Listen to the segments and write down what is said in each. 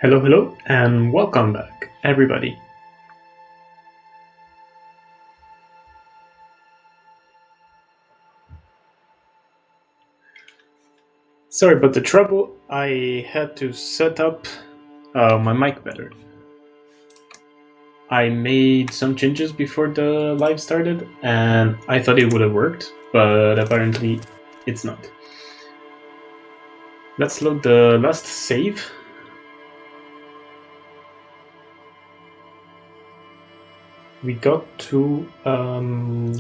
Hello, hello, and welcome back, everybody. Sorry about the trouble. I had to set up my mic better. I made some changes before the live started, and I thought it would have worked, but apparently it's not. Let's load the last save. We got to...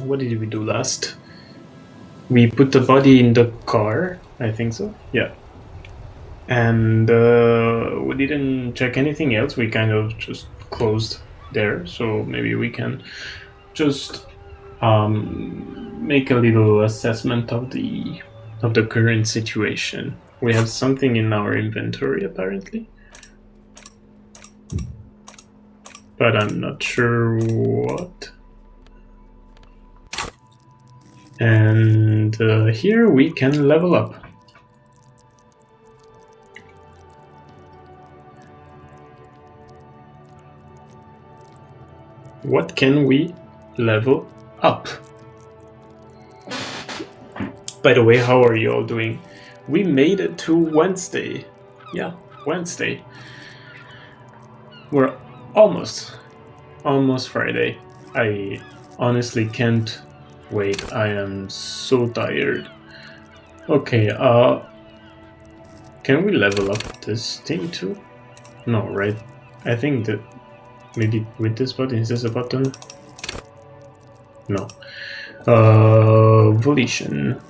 what did we do last? We put the body in the car, I think so, yeah. And we didn't check anything else, we kind of just closed there, so maybe we can just make a little assessment of the current situation. We have something in our inventory apparently, but I'm not sure what. And here we can level up. What can we level up? By the way, how are you all doing? We made it to Wednesday. Yeah, Wednesday. We're almost Friday. I honestly can't wait. I am so tired. Okay, can we level up this thing too? No, right? I think that maybe with this button, is this a button? No. Volition.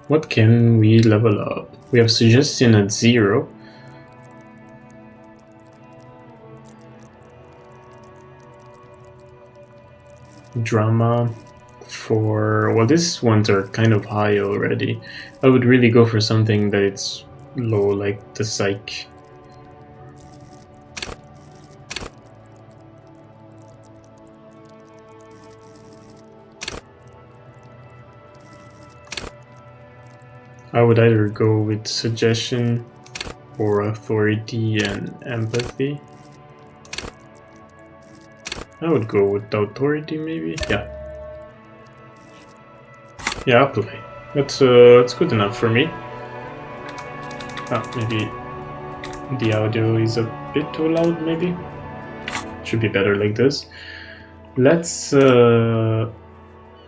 What can we level up? We have suggestion at 0. Drama for... well, these ones are kind of high already. I would really go for something that it's low, like the psych. I would either go with suggestion or authority and empathy. I would go with authority maybe. Yeah. Yeah, I'll play. That's good enough for me. Maybe the audio is a bit too loud, maybe. Should be better like this. Let's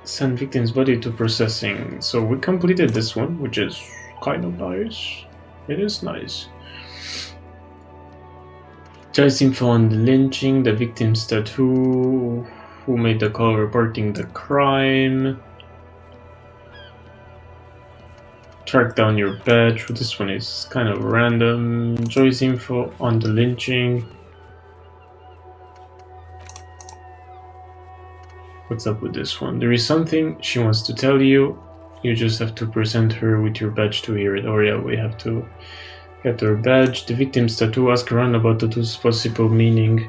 send victim's body to processing. So we completed this one, which is kind of nice. It is nice. Choice info on the lynching, the victim's tattoo, who made the call reporting the crime. Track down your badge. This one is kind of random. Choice info on the lynching. What's up with this one? There is something she wants to tell you. You just have to present her with your badge to hear it. Or yeah, we have to get her badge. The victim's tattoo. Ask around about tattoo's possible meaning.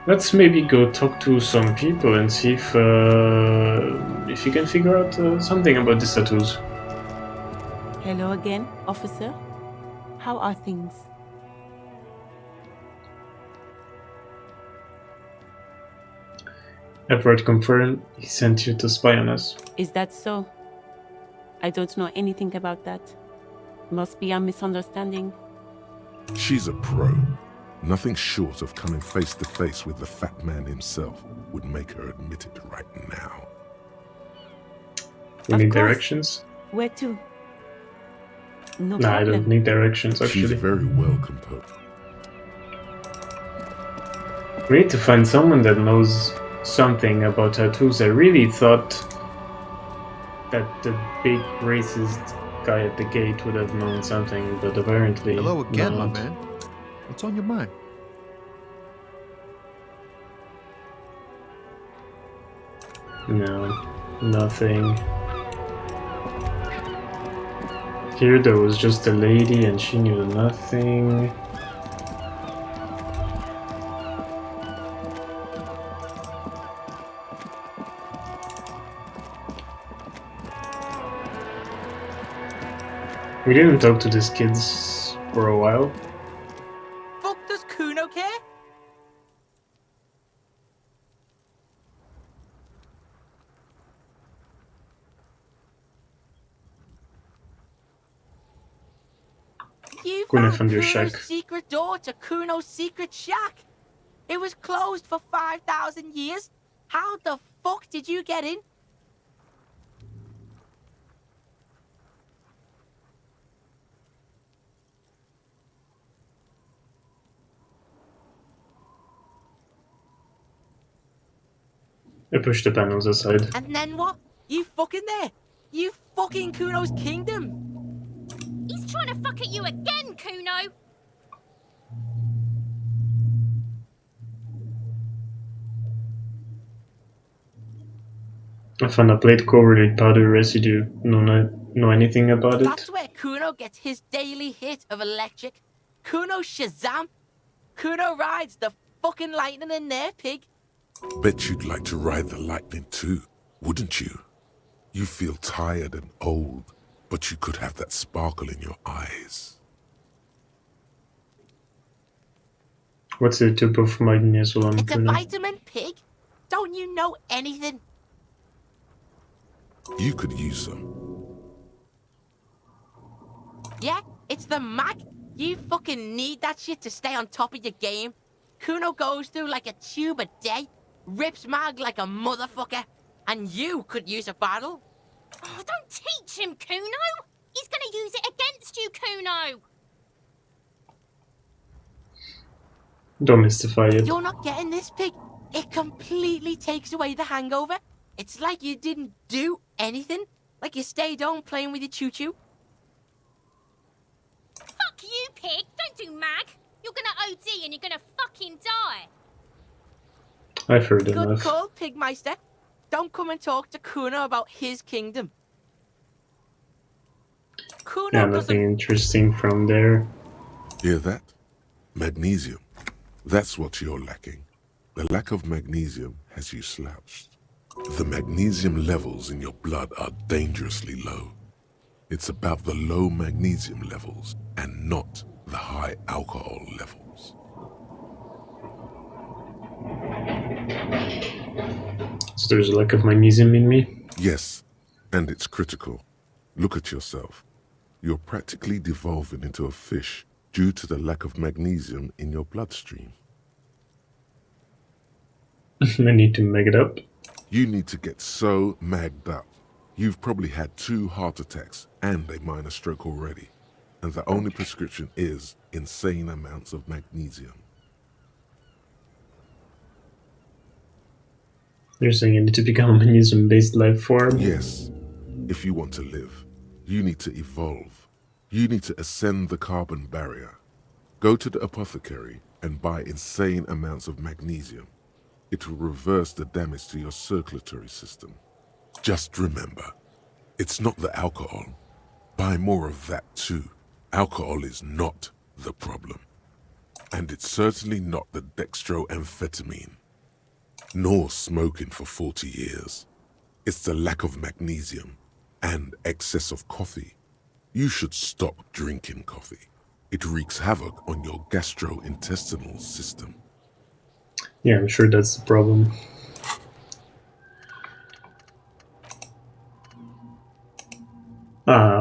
Let's maybe go talk to some people and see if you can figure out something about these tattoos. Hello again, officer. How are things? Edward confirmed he sent you to spy on us. Is that so? I don't know anything about that. Must be a misunderstanding. She's a pro. Nothing short of coming face to face with the fat man himself would make her admit it right now. We need directions? Where to? No problem. I don't need directions, actually. She's very well composed. We need to find someone that knows something about tattoos. I really thought that the big racist guy at the gate would have known something, but apparently Hello again, not. my man. What's on your mind? No, nothing. Here there was just a lady and she knew nothing. We didn't talk to these kids for a while. You Kuno found found your Kuno's shack. secret door to Kuno's secret shack. It was closed for 5,000 years. How the fuck did you get in? I pushed the panels aside. And then what? You fucking there? You fucking Kuno's kingdom? He's trying to fuck at you again, Kuno! I found a plate covered with powder residue. Know anything about it? That's where Kuno gets his daily hit of electric. Kuno Shazam. Kuno rides the fucking lightning in there, pig. Bet you'd like to ride the lightning too, wouldn't you? You feel tired and old, but you could have that sparkle in your eyes. What's the tube of magnesium, It's a Kuno? vitamin, pig. Don't you know anything? You could use some. Yeah, it's the mag. You fucking need that shit to stay on top of your game. Kuno goes through like a tube a day, rips mag like a motherfucker, and you could use a battle. Oh, don't teach him, Kuno! He's gonna use it against you, Kuno! Don't mystify it. You're not getting this, pig. It completely takes away the hangover. It's like you didn't do anything. Like you stayed home playing with your choo-choo. Fuck you, pig! Don't do mag! You're gonna OD and you're gonna fucking die! I've heard Good enough. call, Pigmeister. Don't come and talk to Kuno about his kingdom. Kuno Yeah, doesn't... nothing interesting from there. Hear that? Magnesium. That's what you're lacking. The lack of magnesium has you slouched. The magnesium levels in your blood are dangerously low. It's about the low magnesium levels and not the high alcohol levels. So there's a lack of magnesium in me. Yes, and it's critical. Look at yourself. You're practically devolving into a fish due to the lack of magnesium in your bloodstream. I need to make it up. You need to get so magged up. You've probably had 2 heart attacks and a minor stroke already, and the only prescription is insane amounts of magnesium. You're saying you need to become a magnesium-based life form? Yes, if you want to live, you need to evolve. You need to ascend the carbon barrier. Go to the apothecary and buy insane amounts of magnesium. It will reverse the damage to your circulatory system. Just remember, it's not the alcohol. Buy more of that too. Alcohol is not the problem. And it's certainly not the dextroamphetamine. Nor smoking for 40 years. It's the lack of magnesium and excess of coffee. You should stop drinking coffee. It wreaks havoc on your gastrointestinal system. Yeah, I'm sure that's the problem.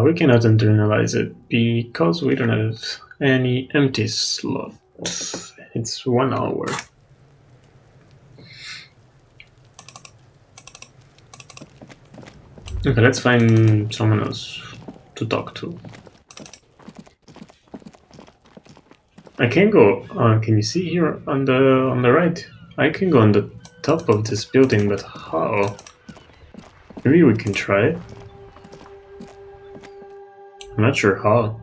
We cannot internalize it because we don't have any empty slot. It's 1 hour. Okay, let's find someone else to talk to. I can go. Can you see here on the right? I can go on the top of this building, but how? Maybe we can try it. I'm not sure how.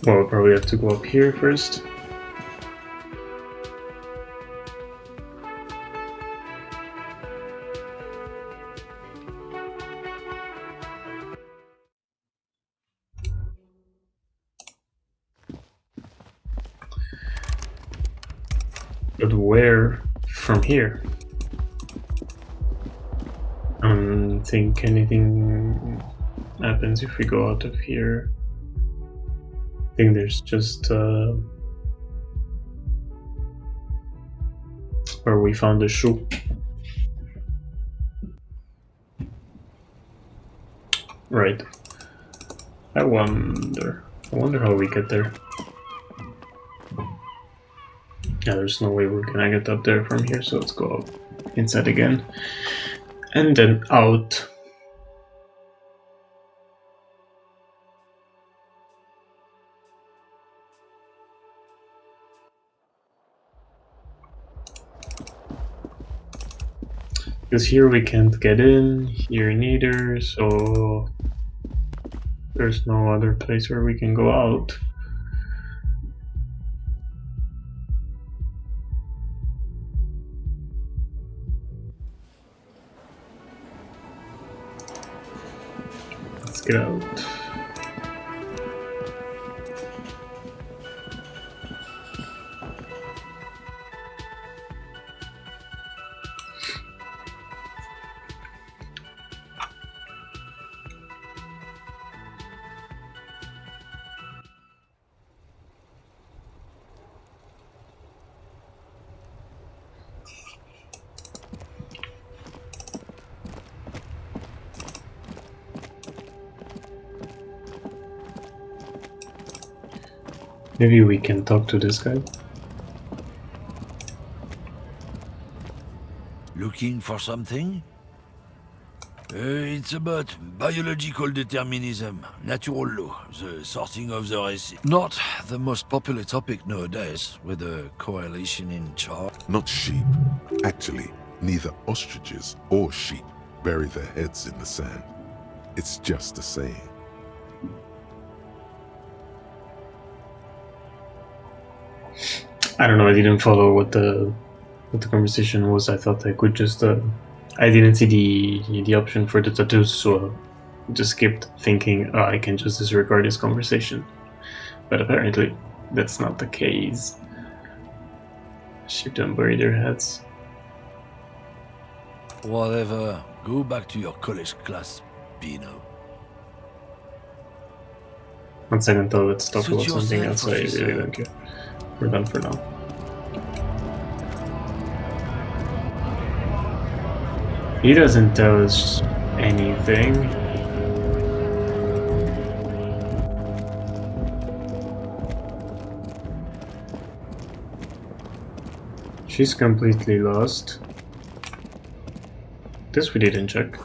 Well, we'll probably have to go up here first. But where from here? I don't think anything happens if we go out of here. think there's just where we found the shoe. Right. I wonder how we get there. Yeah, there's no way we're gonna get up there from here, so let's go up inside again. And then out. Because here we can't get in, here neither, so there's no other place where we can go out. Let's get out. Maybe we can talk to this guy. Looking for something? It's about biological determinism, natural law, the sorting of the races. Not the most popular topic nowadays, with a coalition in charge. Not sheep. Actually, neither ostriches or sheep bury their heads in the sand. It's just a saying. I don't know, I didn't follow what the conversation was. I thought I could just I didn't see the option for the tattoos, so I just skipped thinking I can just disregard this conversation. But apparently that's not the case. Sheep don't bury their heads. Whatever, go back to your college class, Pino. 1 second though, let's talk Suit about something yourself, else. I really officer. don't care. We're done for now. He doesn't tell us anything. She's completely lost. This we didn't check.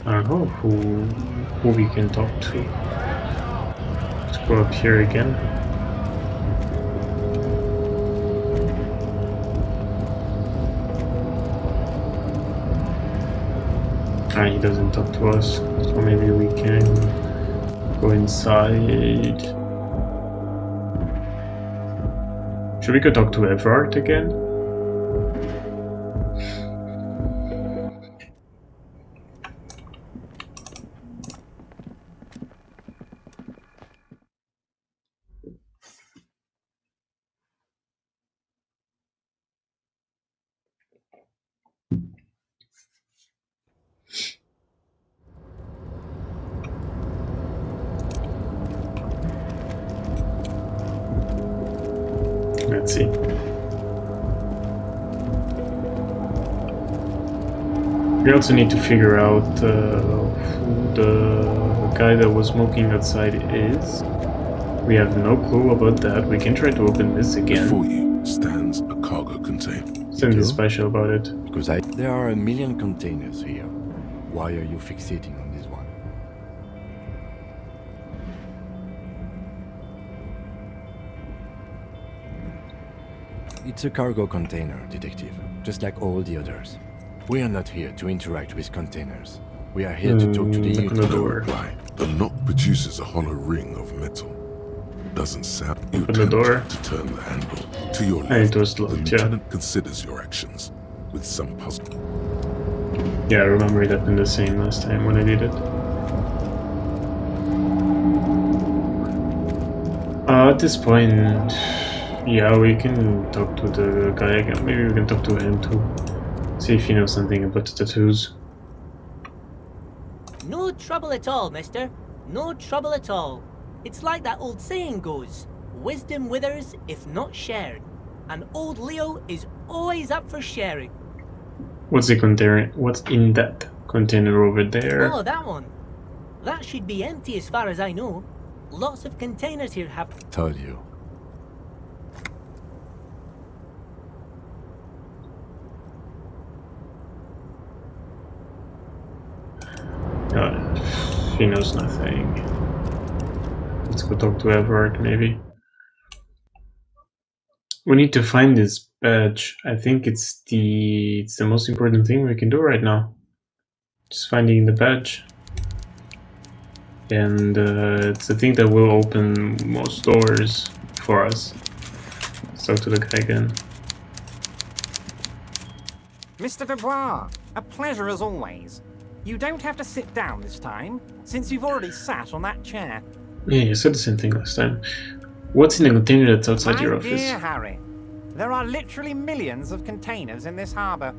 I don't know who we can talk to. Let's go up here again. He doesn't talk to us, so maybe we can go inside. Should we go talk to Everard again? Let's see. We also need to figure out who the guy that was smoking outside is. We have no clue about that. We can try to open this again. Before you stands a cargo container. Something special about it. Because there are a million containers here. Why are you fixating on this one? It's a cargo container, Detective, just like all the others. We are not here to interact with containers. We are here to talk to the open the door. Reply. The lock produces a hollow ring of metal. Doesn't sound. You Open the attempt door. to turn the handle. To your And left, it was the locked, yeah. lieutenant considers your actions with some puzzle. Yeah, I remember it happened the same last time when I did it. At this point, Yeah, we can talk to the guy again. Maybe we can talk to him too. See if he knows something about the tattoos. No trouble at all, mister. No trouble at all. It's like that old saying goes, wisdom withers if not shared. And old Leo is always up for sharing. What's the container? What's in that container over there? Oh, that one. That should be empty as far as I know. Lots of containers here have... Told you. He knows nothing. Let's go talk to Everard, maybe. We need to find this badge. I think it's the most important thing we can do right now. Just finding the badge. And it's the thing that will open most doors for us. Let's talk to the guy again. Mr. Dubois, a pleasure as always. You don't have to sit down this time, since you've already sat on that chair. Yeah, you said the same thing last time. What's in the container that's outside your office? Dear Harry, there are literally millions of containers in this harbour.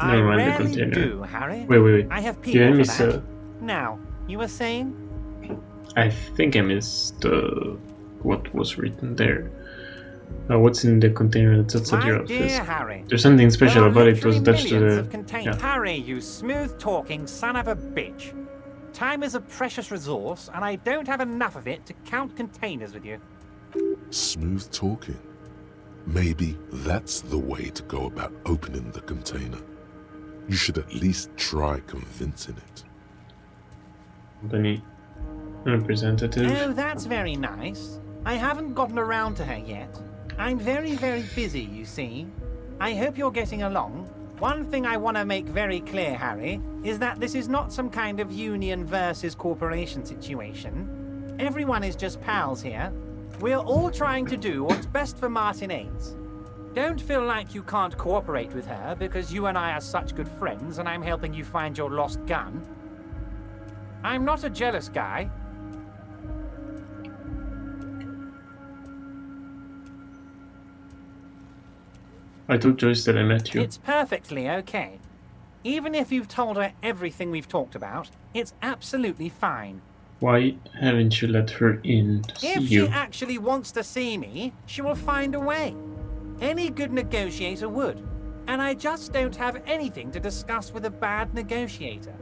Never mind the rarely container. do, Harry. Wait. I have Did people I for miss that. Now, you were saying? I think I missed what was written there. What's in the container that's outside your office? Dear Harry, There's something special there are about it. It was literally attached to millions the... of containers. Yeah. Harry, you smooth-talking son of a bitch. Time is a precious resource, and I don't have enough of it to count containers with you. Smooth talking. Maybe that's the way to go about opening the container. You should at least try convincing it. Company representative. Oh, that's very nice. I haven't gotten around to her yet. I'm very, very busy, you see. I hope you're getting along. One thing I want to make very clear, Harry, is that this is not some kind of union versus corporation situation. Everyone is just pals here. We're all trying to do what's best for Martin Ains. Don't feel like you can't cooperate with her because you and I are such good friends and I'm helping you find your lost gun. I'm not a jealous guy. I told Joyce that I met you. It's perfectly okay. Even if you've told her everything we've talked about, it's absolutely fine. Why haven't you let her in to see If you? she actually wants to see me, she will find a way. Any good negotiator would. And I just don't have anything to discuss with a bad negotiator.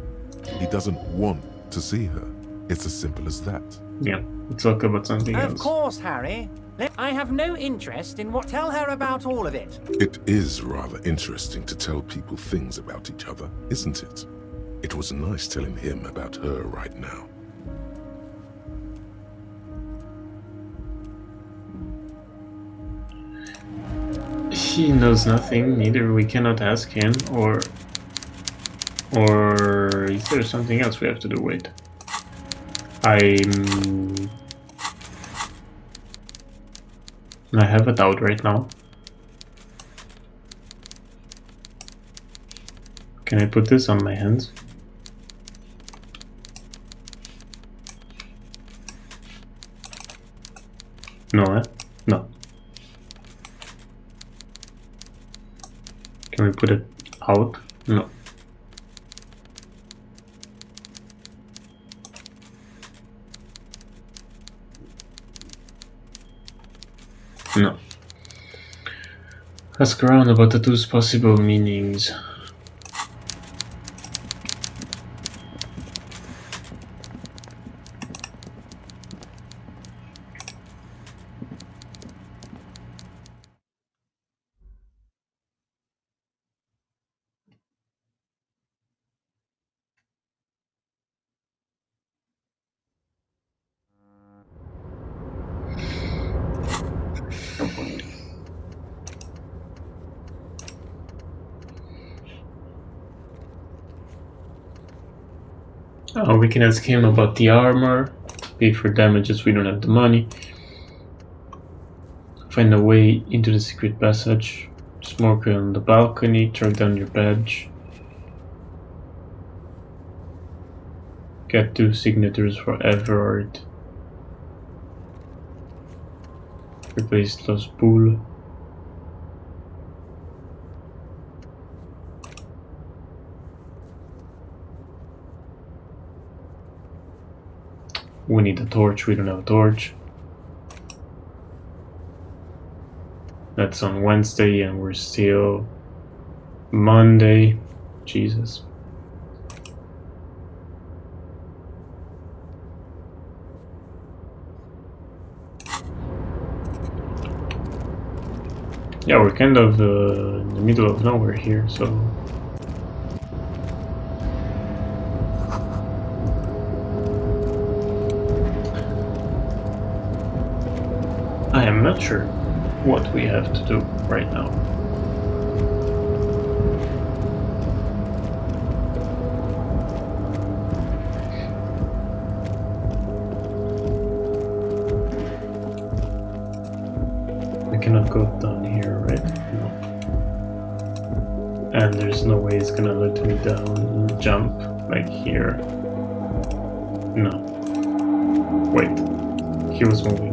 He doesn't want to see her. It's as simple as that. Yeah, let's talk about something Of else. course, Harry. I have no interest in what. Tell her about all of it. It is rather interesting to tell people things about each other, isn't it? It was nice telling him about her right now. He knows nothing, neither we cannot ask him, or is there something else we have to do? Wait. I have a doubt right now. Can I put this on my hands? No, no. Can we put it out? No. No. Ask around about the two's possible meanings. We can ask him about the armor, pay for damages, we don't have the money. Find a way into the secret passage, smoke on the balcony, track down your badge. Get 2 signatures for Everard. Replace Los Bull. We need a torch, we don't have a torch. That's on Wednesday and we're still Monday. Jesus. Yeah, we're kind of in the middle of nowhere here, so... I am not sure what we have to do right now. I cannot go down here, right? No. And there's no way it's gonna let me down, jump, like here. No. Wait. He was moving.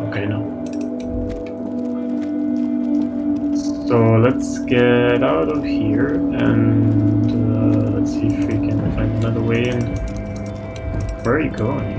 Okay, no. So let's get out of here and let's see if we can find another way in. Where are you going?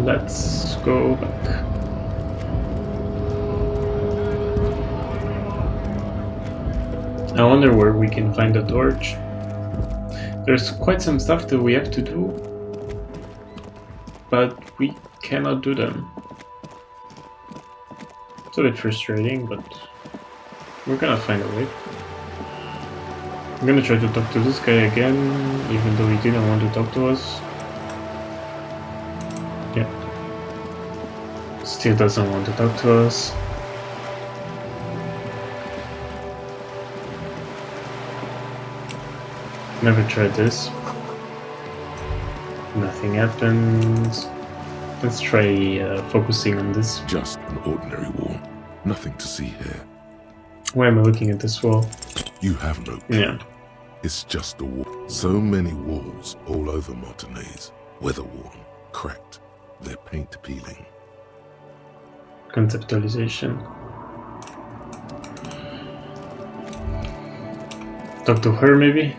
Let's go back. I wonder where we can find a torch. There's quite some stuff that we have to do, but we cannot do them. It's a bit frustrating, but we're gonna find a way. I'm gonna try to talk to this guy again, even though he didn't want to talk to us. Yeah. Still doesn't want to talk to us. Never tried this. Nothing happens. Let's try focusing on this. Just an ordinary wall. Nothing to see here. Why am I looking at this wall? You have no clue. Yeah. It's just a wall. So many walls all over Martinez. Weather-worn, cracked, their paint peeling. Conceptualization. Talk to her, maybe?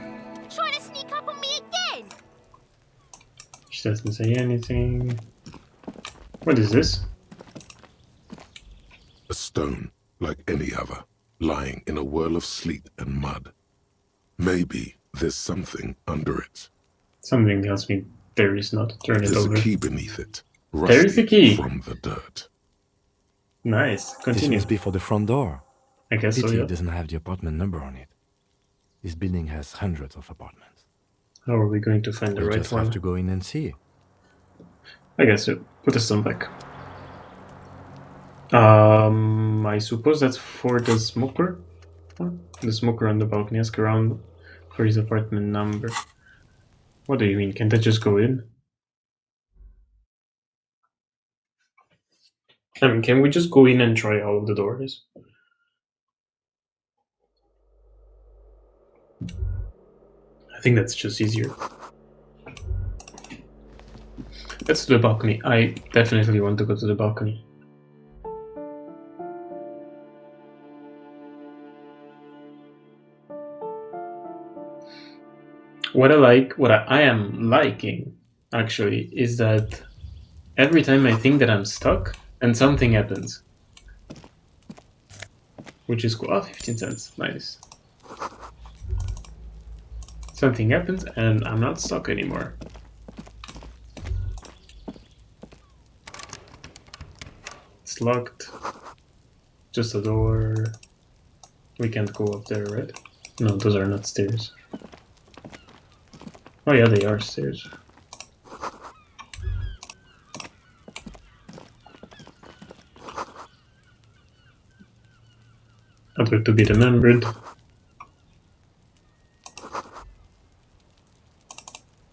Trying to sneak up on me again? She doesn't say anything. What is this? A stone, like any other, lying in a whirl of sleet and mud. Maybe there's something under it. Something tells me there is not. Turn it There's over. a key beneath it. There is a key. From the dirt. Nice. This Continue. must be for the front door. I guess so, Pity yeah. it doesn't have the apartment number on it. This building has hundreds of apartments. How are we going to find the We right just one? have to go in and see. I guess so. Put the stone back. I suppose that's for the smoker? Huh? The smoker on the balcony. Ask around for his apartment number. What do you mean? Can't I just go in? I mean, can we just go in and try all of the doors? I think that's just easier. Let's do the balcony. I definitely want to go to the balcony. What I am liking, actually, is that every time I think that I'm stuck, and something happens. Which is cool. Oh, 15 cents. Nice. Something happens, and I'm not stuck anymore. It's locked. Just a door. We can't go up there, right? No, those are not stairs. Oh yeah, they are stairs. Other to be remembered.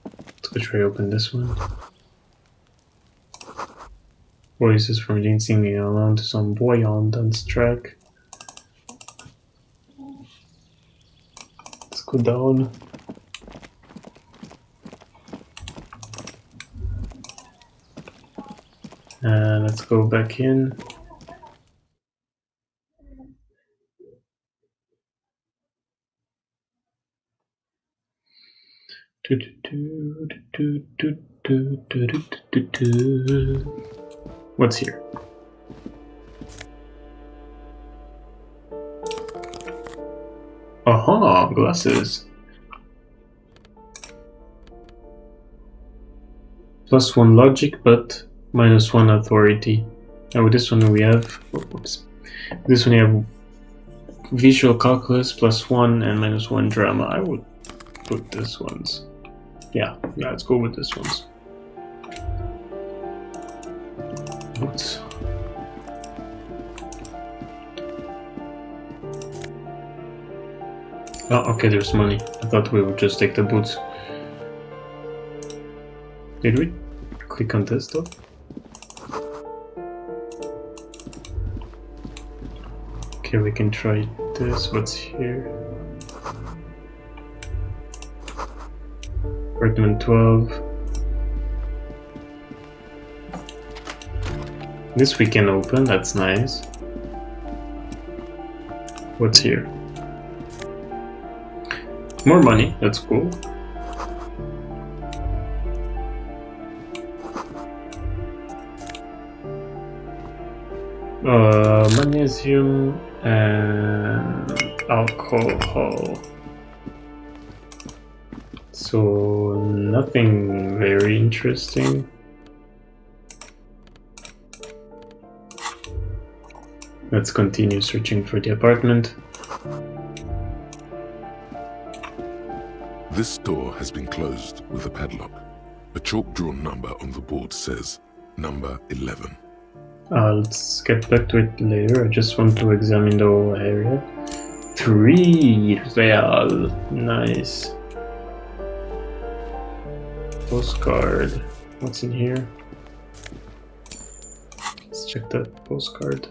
Let's go try open this one. Voices from Jane singing along to some boy on dance track. Let's go down. And let's go back in. What's here? Aha, glasses. +1 logic, but -1 authority. Now with this one we have, oops. This one you have visual calculus +1 and -1 drama. I would put this ones. Yeah, let's go with this ones. Oops. Oh, okay, there's money. I thought we would just take the boots. Did we? Click on this though? Okay, we can try this. What's here? Apartment 12. This we can open, that's nice. What's here? More money, that's cool. Magnesium and alcohol. So nothing very interesting. Let's continue searching for the apartment. This door has been closed with a padlock. A chalk-drawn number on the board says number 11. Let's get back to it later. I just want to examine the whole area. 3 real. Nice. Postcard. What's in here? Let's check that postcard.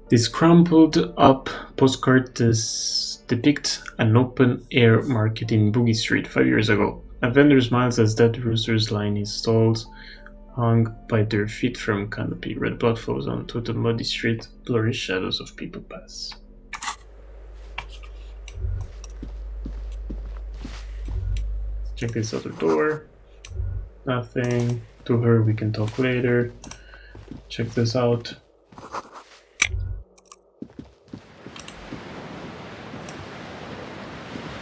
This crumpled up postcard depicts an open air market in Boogie Street 5 years ago. A vendor smiles as dead roosters line his stalls, hung by their feet from canopy. Red blood flows onto the muddy street. Blurry shadows of people pass. Check this other door. Nothing. To her we can talk later. Check this out.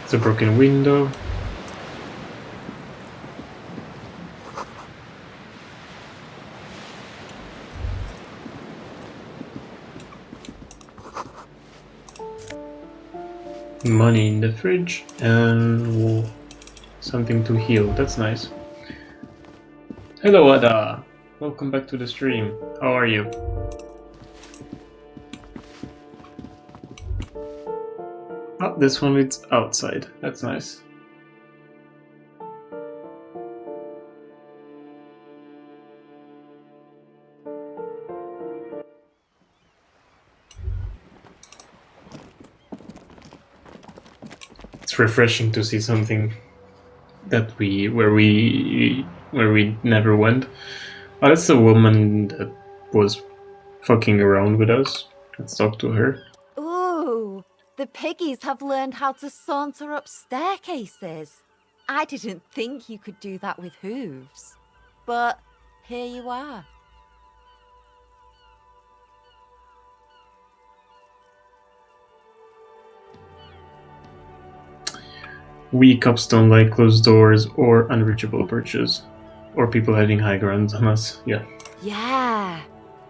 It's a broken window. Money in the fridge and something to heal. That's nice. Hello Ada! Welcome back to the stream. How are you? Oh, this one is outside. That's nice. It's refreshing to see something that where we never went. Oh, that's the woman that was fucking around with us. Let's talk to her. Ooh, the piggies have learned how to saunter up staircases. I didn't think you could do that with hooves. But here you are. We cops don't like closed doors or unreachable perches. Or people having high ground on us, yeah. Yeah,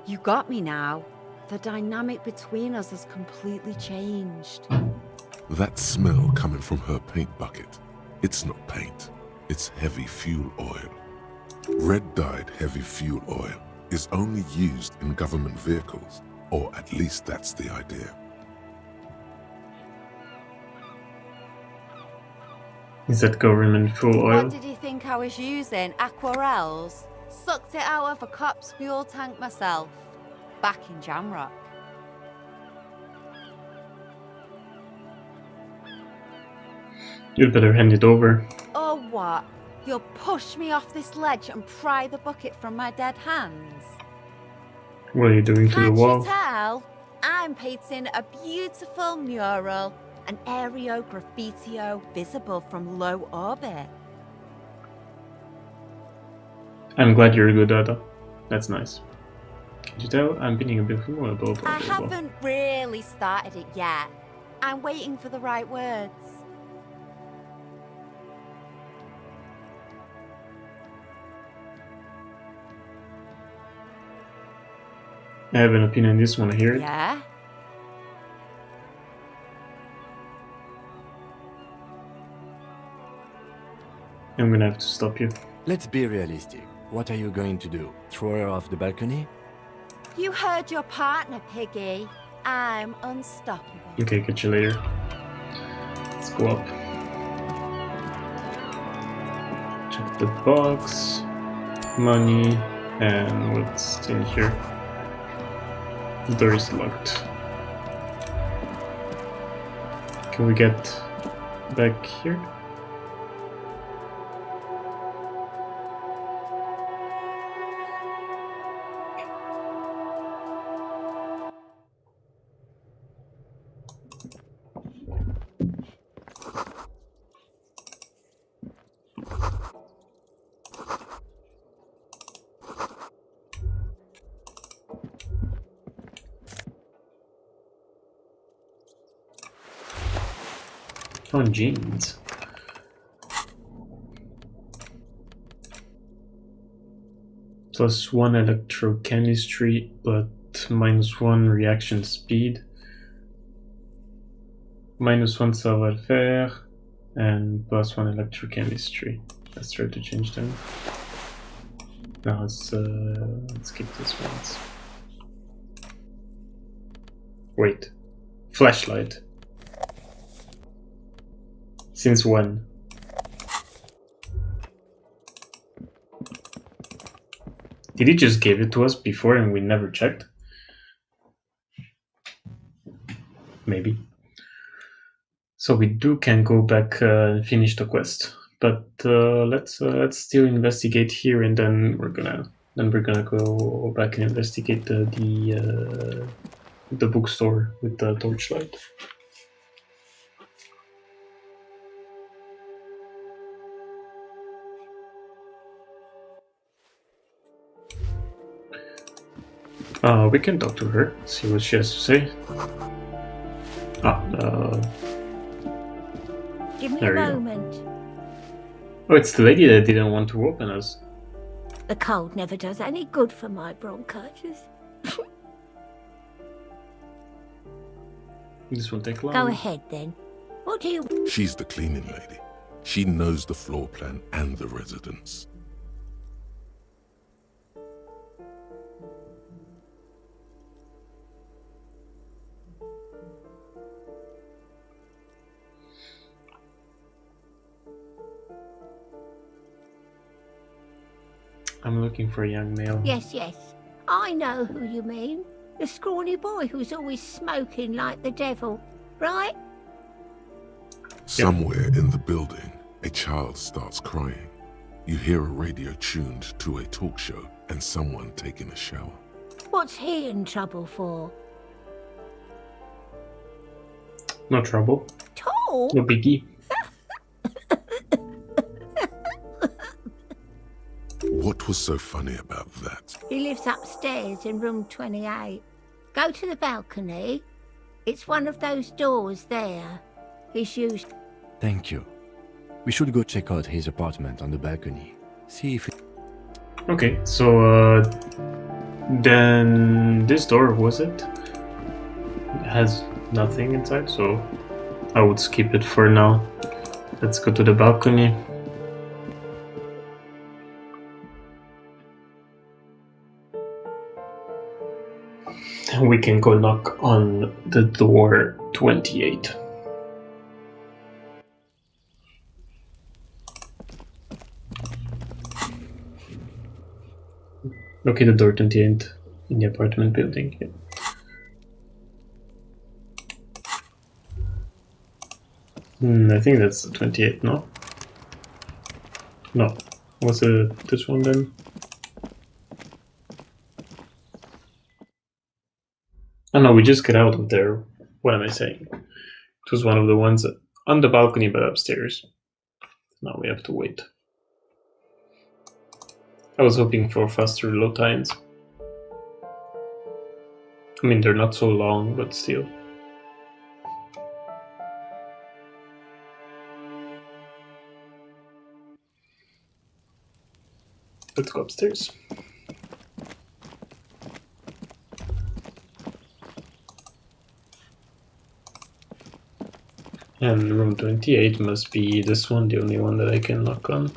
you got me now. The dynamic between us has completely changed. That smell coming from her paint bucket, it's not paint, it's heavy fuel oil. Red-dyed heavy fuel oil is only used in government vehicles, or at least that's the idea. Is that government fuel oil? What did you think I was using? Aquarels? Sucked it out of a cop's fuel tank myself. Back in Jamrock. You'd better hand it over. Oh, what? You'll push me off this ledge and pry the bucket from my dead hands? What are you doing to the Can't wall? you tell? I'm painting a beautiful mural, an aereo graffitio visible from low orbit. I'm glad you're good at that. That's nice. Can you tell? I'm being a bit more blah, blah, I blah, blah. haven't really started it yet. I'm waiting for the right words. I have an opinion on this one here. Yeah? I'm gonna have to stop you. Let's be realistic. What are you going to do? Throw her off the balcony? You heard your partner, Piggy. I'm unstoppable. Okay, catch you later. Let's go up. Check the box. Money. And what's in here? The door is locked. Can we get back here? Oh, jeans. +1 electrochemistry, but -1 reaction speed. -1 savoir-faire, and +1 electrochemistry. Let's try to change them. Now let's skip this one. Wait. Flashlight. Since when? Did he just give it to us before and we never checked? Maybe. So we can go back and finish the quest, but let's still investigate here, and then we're gonna go back and investigate the bookstore with the torchlight. We can talk to her, see what she has to say. Give me there a you go. moment. Oh, it's the lady that didn't want to open us. The cold never does any good for my bronchitis. This will take long. Go ahead then. What do you... She's the cleaning lady. She knows the floor plan and the residence. I'm looking for a young male. Yes, yes. I know who you mean. The scrawny boy who's always smoking like the devil, right? Somewhere in the building, a child starts crying. You hear a radio tuned to a talk show and someone taking a shower. What's he in trouble for? No trouble. Talk? No biggie. What was so funny about that? He lives upstairs in room 28. Go to the balcony. It's one of those doors there. He's used... Thank you. We should go check out his apartment on the balcony. See if... Okay, so then this door, was it? Has nothing inside, so I would skip it for now. Let's go to the balcony. We can go knock on the door 28. Okay, the door 28 in the apartment building. Yeah. I think that's the 28, no? No. What's this one then? Oh no, we just get out of there. What am I saying? It was one of the ones on the balcony but upstairs. Now we have to wait. I was hoping for faster load times. I mean, they're not so long, but still. Let's go upstairs. And room 28 must be this one, the only one that I can knock on.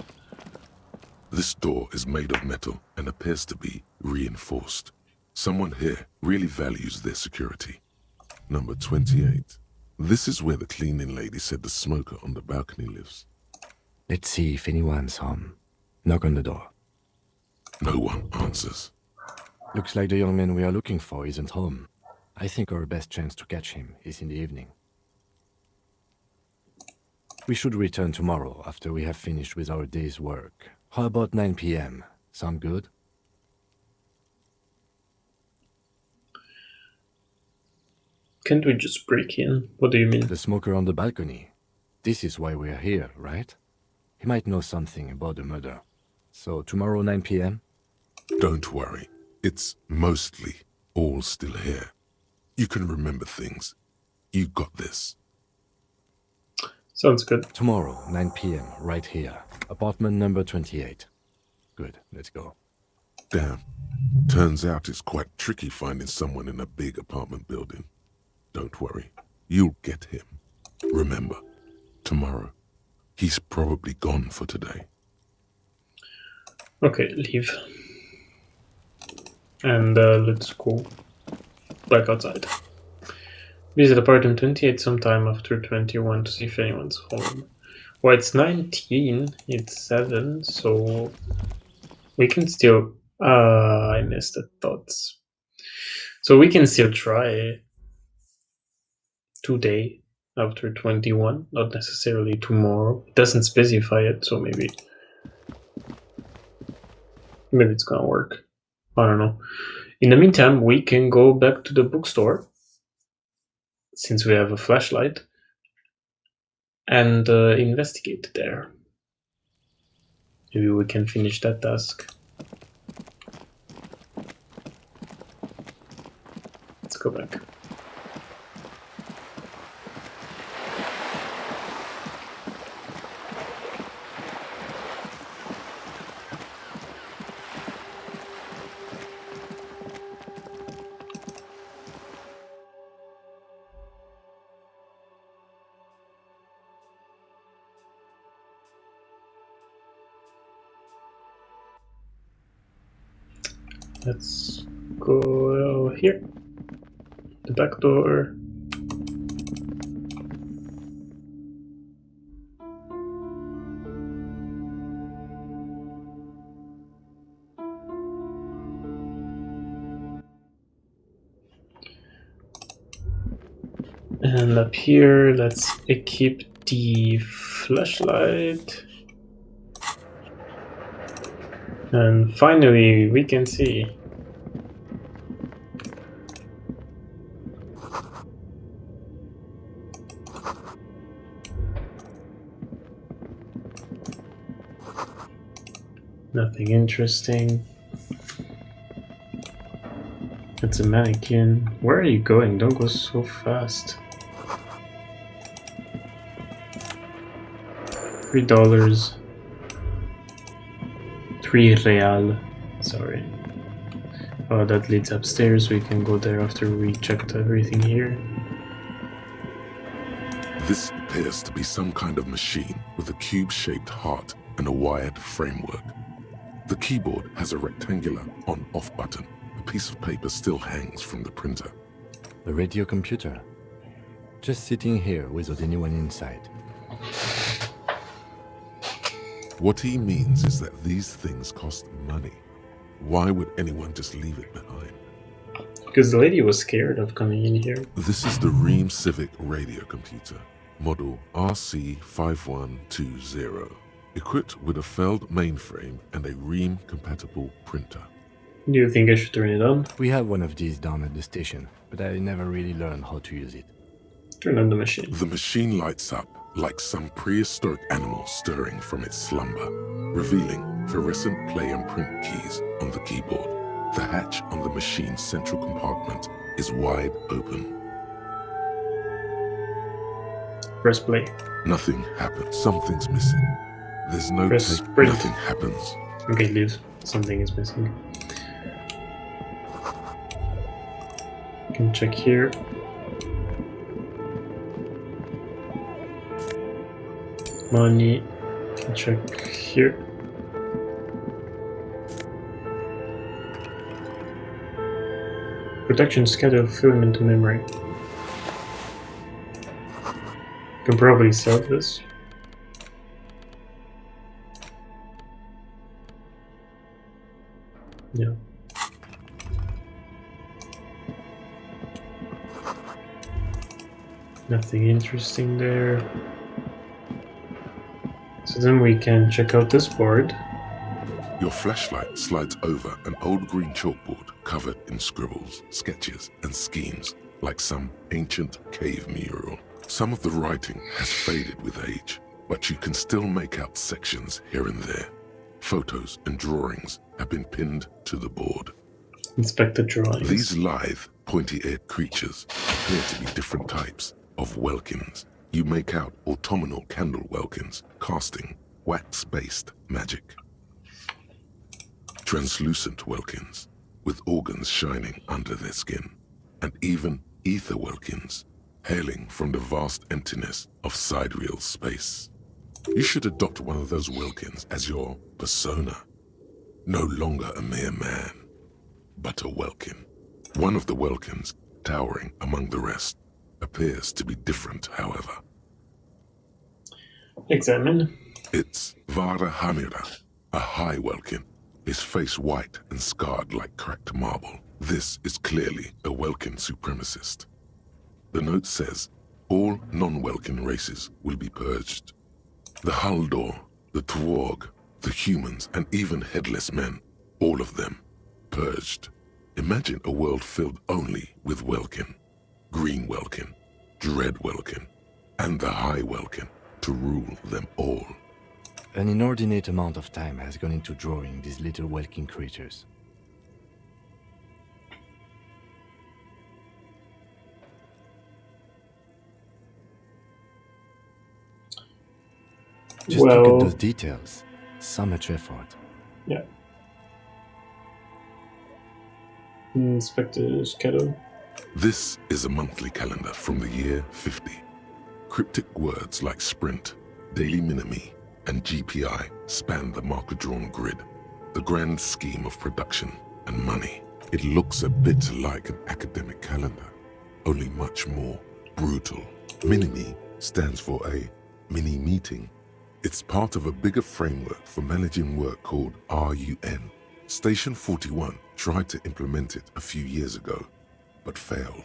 This door is made of metal and appears to be reinforced. Someone here really values their security. Number 28. This is where the cleaning lady said the smoker on the balcony lives. Let's see if anyone's home. Knock on the door. No one answers. Looks like the young man we are looking for isn't home. I think our best chance to catch him is in the evening. We should return tomorrow after we have finished with our day's work. How about 9 p.m.? Sound good? Can't we just break in? What do you mean? The smoker on the balcony. This is why we are here, right? He might know something about the murder. So tomorrow 9 p.m.? Don't worry. It's mostly all still here. You can remember things. You got this. Sounds good. Tomorrow, 9 p.m., right here. Apartment number 28. Good, let's go. Damn. Turns out it's quite tricky finding someone in a big apartment building. Don't worry. You'll get him. Remember, tomorrow. He's probably gone for today. Okay, leave. And let's go back outside. Visit apartment 28 sometime after 21 to see if anyone's home. Well, it's 19, it's 7, so we can still... I missed the thoughts. So we can still try today after 21, not necessarily tomorrow. It doesn't specify it, so maybe it's gonna work. I don't know. In the meantime, we can go back to the bookstore, since we have a flashlight, and investigate there. Maybe we can finish that task. Let's go back. Let's go here. The back door. And up here, let's equip the flashlight. And finally, we can see. Nothing interesting. It's a mannequin. Where are you going? Don't go so fast. $3. 3 real. Sorry. Oh, that leads upstairs. We can go there after we checked everything here. This appears to be some kind of machine with a cube-shaped heart and a wired framework. The keyboard has a rectangular on-off button. A piece of paper still hangs from the printer. The radio computer. Just sitting here without anyone inside. What he means is that these things cost money. Why would anyone just leave it behind? Because the lady was scared of coming in here. This is the Ream Civic radio computer, model RC5120, equipped with a Feld mainframe and a Ream-compatible printer. Do you think I should turn it on? We have one of these down at the station, but I never really learned how to use it. Turn on the machine. The machine lights up like some prehistoric animal stirring from its slumber, revealing fluorescent play and print keys on the keyboard. The hatch on the machine's central compartment is wide open. Press play. Nothing happens. Something's missing. There's no Press tape. print. Nothing happens. Okay, leave. Something is missing. You can check here. Money. You can check here. Protection schedule film into memory. Can probably sell this. Yeah. Nothing interesting there. So then we can check out this board. Your flashlight slides over an old green chalkboard covered in scribbles, sketches, and schemes, like some ancient cave mural. Some of the writing has faded with age, but you can still make out sections here and there. Photos and drawings have been pinned to the board. Inspect the drawings. These lithe, pointy-eared creatures appear to be different types of welkins. You make out autumnal candle welkins, casting wax-based magic. Translucent welkins, with organs shining under their skin, and even ether welkins, hailing from the vast emptiness of sidereal space. You should adopt one of those welkins as your persona. No longer a mere man, but a welkin. One of the welkins, towering among the rest, appears to be different, however. Examine. It's Vara Hamira, a high welkin, his face white and scarred like cracked marble. This is clearly a Welkin supremacist. The note says, all non-Welkin races will be purged. The Haldor, the Tuorg, the humans, and even headless men, all of them, purged. Imagine a world filled only with Welkin, Green Welkin, Dread Welkin, and the High Welkin to rule them all. An inordinate amount of time has gone into drawing these little Welkin creatures. Just look at those details. So much effort. Yeah. Inspect the schedule. This is a monthly calendar from the year 50. Cryptic words like sprint, daily minimi, and GPI span the marker-drawn grid, the grand scheme of production and money. It looks a bit like an academic calendar, only much more brutal. Minimi stands for a mini-meeting. It's part of a bigger framework for managing work called RUN. Station 41 tried to implement it a few years ago, but failed.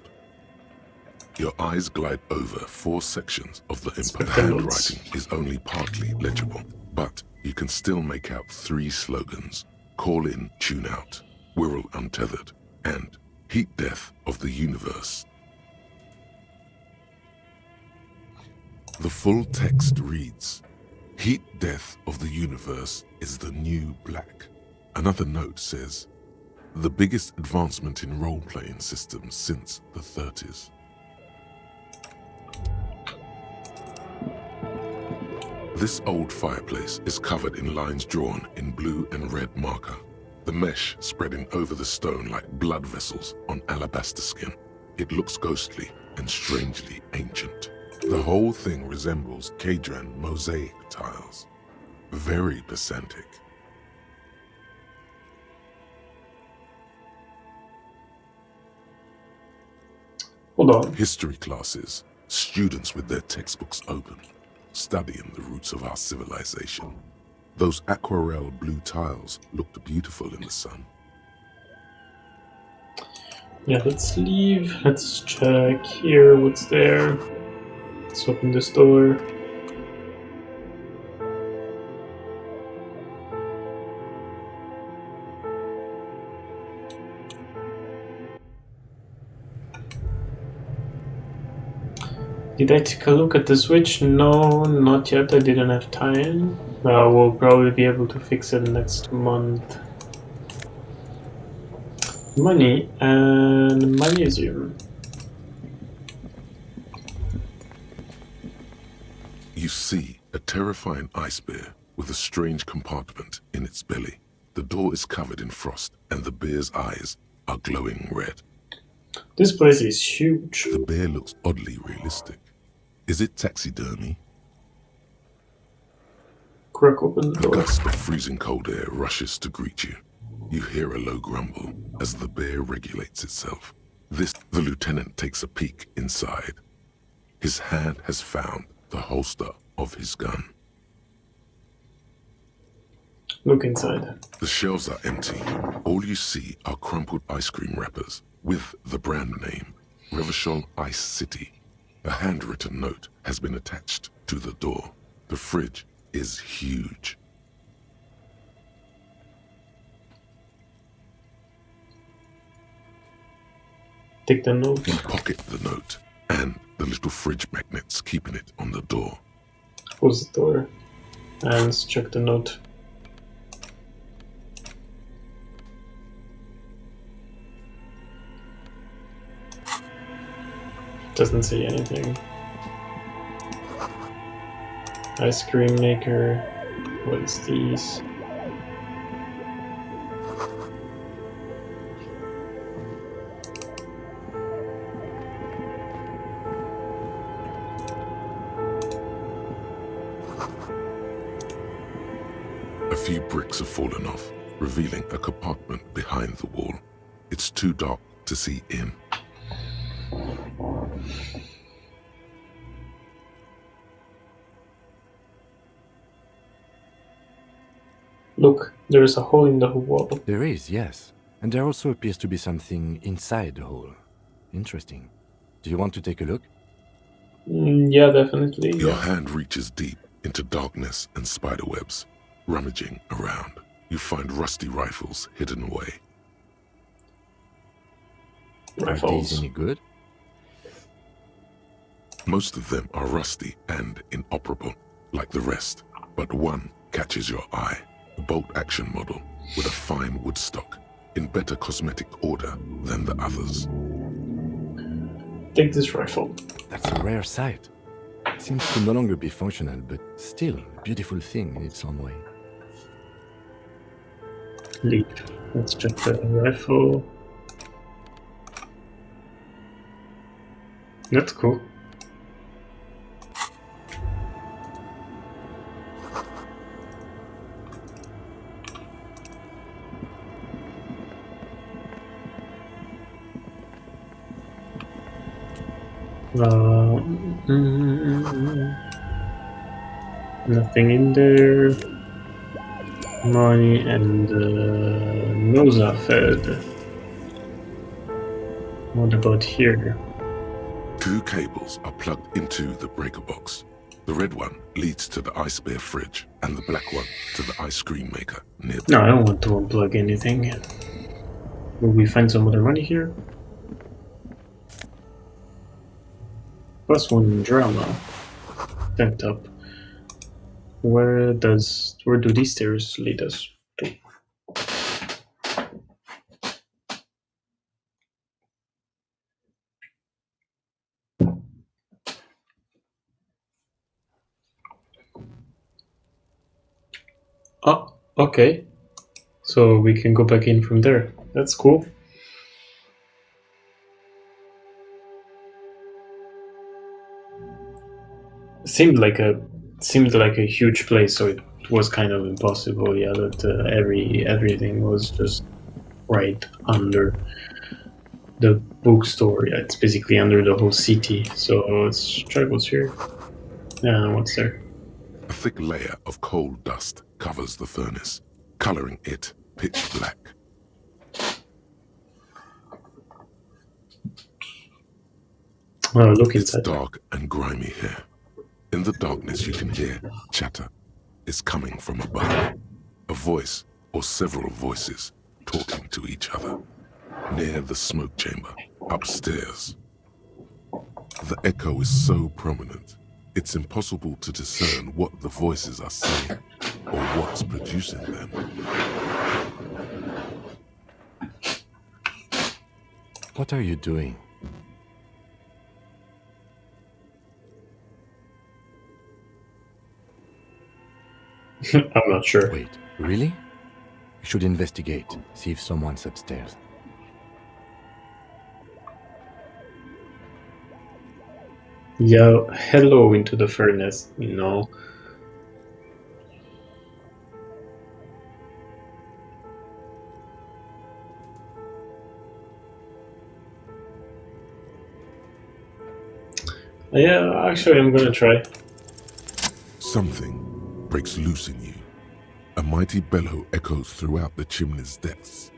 Your eyes glide over 4 sections of the input. The handwriting is only partly legible, but you can still make out 3 slogans: Call in, Tune out, Wirral Untethered, and Heat Death of the Universe. The full text reads, Heat Death of the Universe is the new black. Another note says, the biggest advancement in role-playing systems since the 30s. This old fireplace is covered in lines drawn in blue and red marker. the mesh spreading over the stone like blood vessels on alabaster skin. It looks ghostly and strangely ancient. The whole thing resembles Kadran mosaic tiles. Very pesantic. Hold on. History classes, students with their textbooks open, studying the roots of our civilization. Those aquarelle blue tiles looked beautiful in the sun. Yeah, let's leave. Let's check here what's there. Let's open this door. Did I take a look at the switch? No, not yet. I didn't have time. We'll probably be able to fix it next month. Money and magnesium. You see a terrifying ice bear with a strange compartment in its belly. The door is covered in frost and the bear's eyes are glowing red. This place is huge. The bear looks oddly realistic. Is it taxidermy? Crack open the A door. gust of freezing cold air rushes to greet you. You hear a low grumble as the bear regulates itself. The lieutenant takes a peek inside. His hand has found the holster of his gun. Look inside. The shelves are empty. All you see are crumpled ice cream wrappers with the brand name, Revachol Ice City. A handwritten note has been attached to the door. The fridge is huge. Take the note. You pocket the note and the little fridge magnets keeping it on the door. Close the door. And let's check the note. Doesn't say anything. Ice cream maker. What is these? A few bricks have fallen off, revealing a compartment behind the wall. It's too dark to see in. Look, there is a hole in the wall. There is, yes. And there also appears to be something inside the hole. Interesting. Do you want to take a look? Yeah, definitely. Your hand reaches deep into darkness and spiderwebs. Rummaging around, you find rusty rifles hidden away. Are these any good? Most of them are rusty and inoperable, like the rest, but one catches your eye. A bolt-action model with a fine wood stock, in better cosmetic order than the others. Take this rifle. That's a rare sight. It seems to no longer be functional, but still a beautiful thing in its own way. Leap. Let's check the rifle. That's cool. Nothing in there. Money and Noza fed. What about here? 2 cables are plugged into the breaker box. The red one leads to the ice bear fridge, and the black one to the ice cream maker near. No, I don't want to unplug anything. Will we find some other money here? +1 drama. Tanked up. Where do these stairs lead us to? Oh, okay. So we can go back in from there. That's cool. Seemed like a huge place, so it was kind of impossible. Yeah, that everything was just right under the bookstore. Yeah, it's basically under the whole city. So let's try what's here. Yeah, what's there? A thick layer of coal dust covers the furnace, coloring it pitch black. Oh, look It's inside. dark and grimy here. In the darkness you can hear chatter. It's coming from above. A voice or several voices talking to each other. Near the smoke chamber, upstairs. The echo is so prominent, it's impossible to discern what the voices are saying or what's producing them. What are you doing? I'm not sure. Wait, really? We should investigate, see if someone's upstairs. Yeah, hello into the furnace, you know. Yeah, actually I'm gonna try. Something breaks loose in you. A mighty bellow echoes throughout the chimney's depths.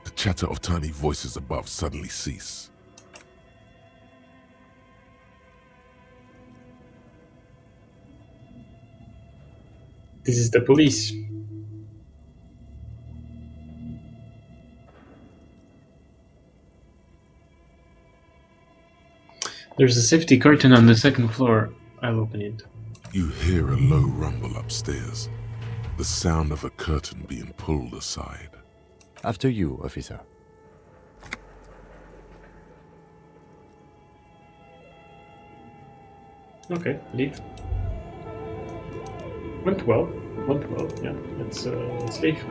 The chatter of tiny voices above suddenly cease. This is the police. There's a safety curtain on the second floor. I'll open it. You hear a low rumble upstairs. The sound of a curtain being pulled aside. After you, officer. Okay, leave. Went well. Yeah, let's leave.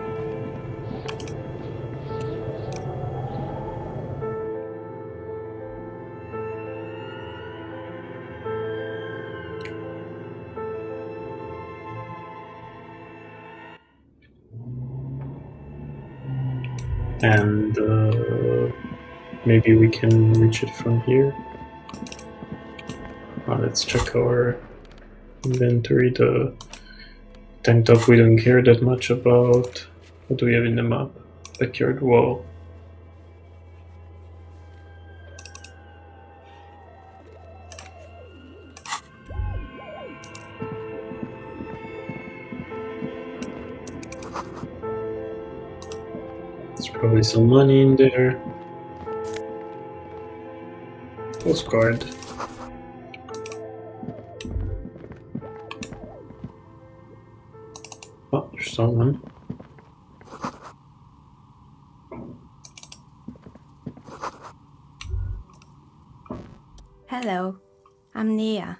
And maybe we can reach it from here. Let's check our inventory. The tank top we don't care that much about. What do we have in the map? Backyard wall. There's probably some money in there. Postcard. Oh, there's someone. Hello, I'm Nia.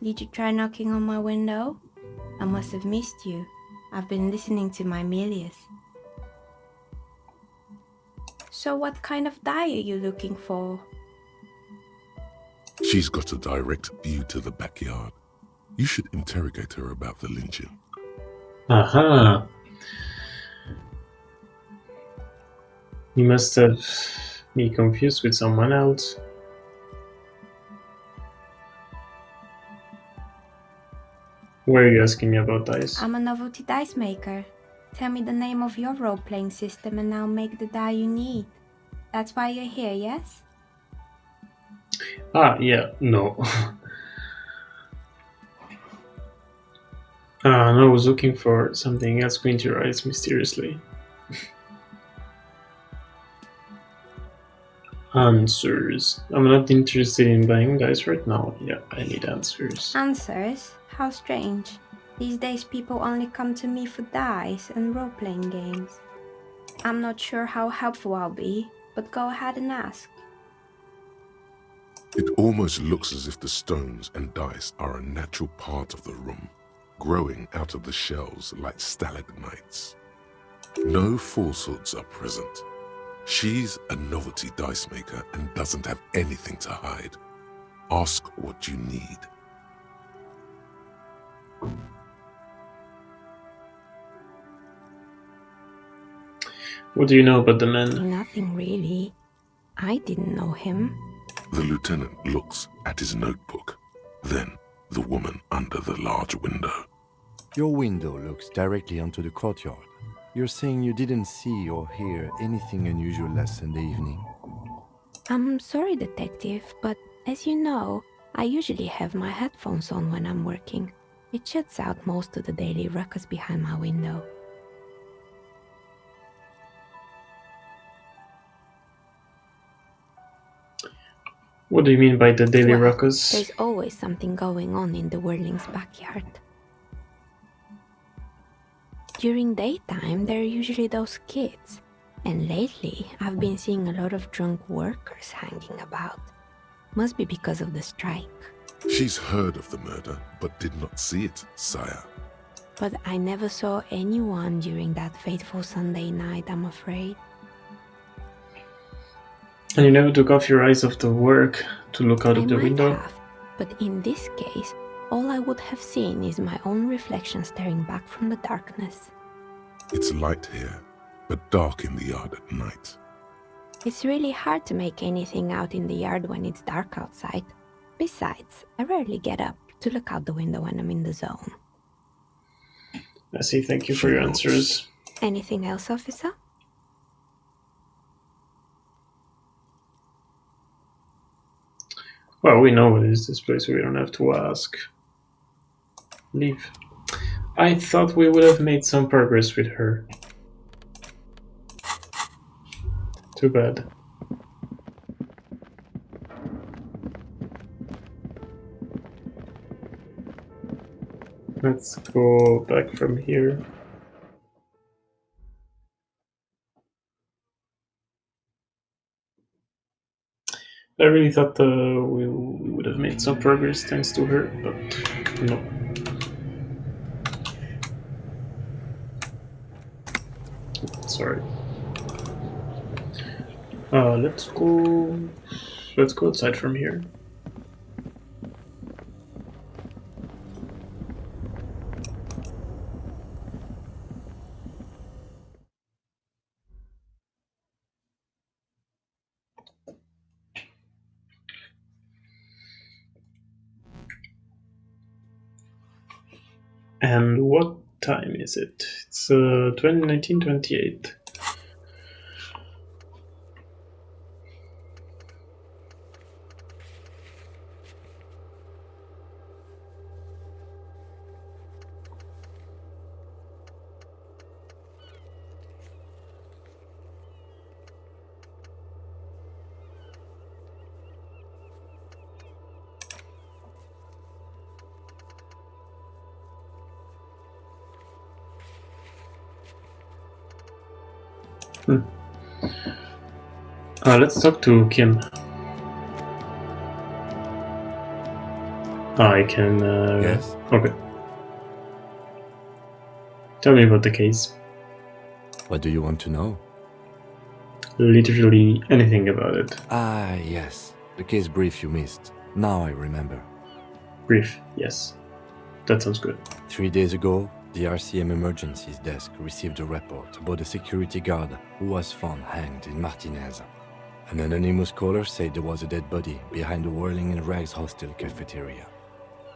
Did you try knocking on my window? I must have missed you. I've been listening to my Melius. So what kind of dye are you looking for? She's got a direct view to the backyard. You should interrogate her about the lynching. Aha! You must have me confused with someone else. Why are you asking me about dice? I'm a novelty dice maker. Tell me the name of your role-playing system and I'll make the die you need. That's why you're here, yes? Yeah, no. No, I was looking for something else. Squint your eyes mysteriously. Answers. I'm not interested in buying dice right now. Yeah, I need answers. Answers? How strange. These days people only come to me for dice and role-playing games. I'm not sure how helpful I'll be, but go ahead and ask. It almost looks as if the stones and dice are a natural part of the room, growing out of the shells like stalagmites. No falsehoods are present. She's a novelty dice maker and doesn't have anything to hide. Ask what you need. What do you know about the man? Nothing really. I didn't know him. The lieutenant looks at his notebook, then the woman under the large window. Your window looks directly onto the courtyard. You're saying you didn't see or hear anything unusual last Sunday evening? I'm sorry, detective, but as you know, I usually have my headphones on when I'm working. It shuts out most of the daily ruckus behind my window. What do you mean by the daily Well, ruckus? There's always something going on in the Whirling's backyard. During daytime, there are usually those kids. And lately, I've been seeing a lot of drunk workers hanging about. Must be because of the strike. She's heard of the murder, but did not see it, sire. But I never saw anyone during that fateful Sunday night, I'm afraid. And you never took off your eyes off the work to look out of the window? Have, but in this case, all I would have seen is my own reflection staring back from the darkness. It's light here, but dark in the yard at night. It's really hard to make anything out in the yard when it's dark outside. Besides, I rarely get up to look out the window when I'm in the zone. I see, thank you for your answers. Anything else, officer? Well, we know what is this place, so we don't have to ask. Leave. I thought we would have made some progress with her. Too bad. Let's go back from here. I really thought we would have made some progress thanks to her, but no. Sorry. Let's go outside from here. And what time is it? It's 19:28. Let's talk to Kim. I can... Yes? Okay. Tell me about the case. What do you want to know? Literally anything about it. Ah, yes. The case brief you missed. Now I remember. Brief, yes. That sounds good. 3 days ago, the RCM Emergencies Desk received a report about a security guard who was found hanged in Martinez. An anonymous caller said there was a dead body behind the Whirling and Rags hostel cafeteria.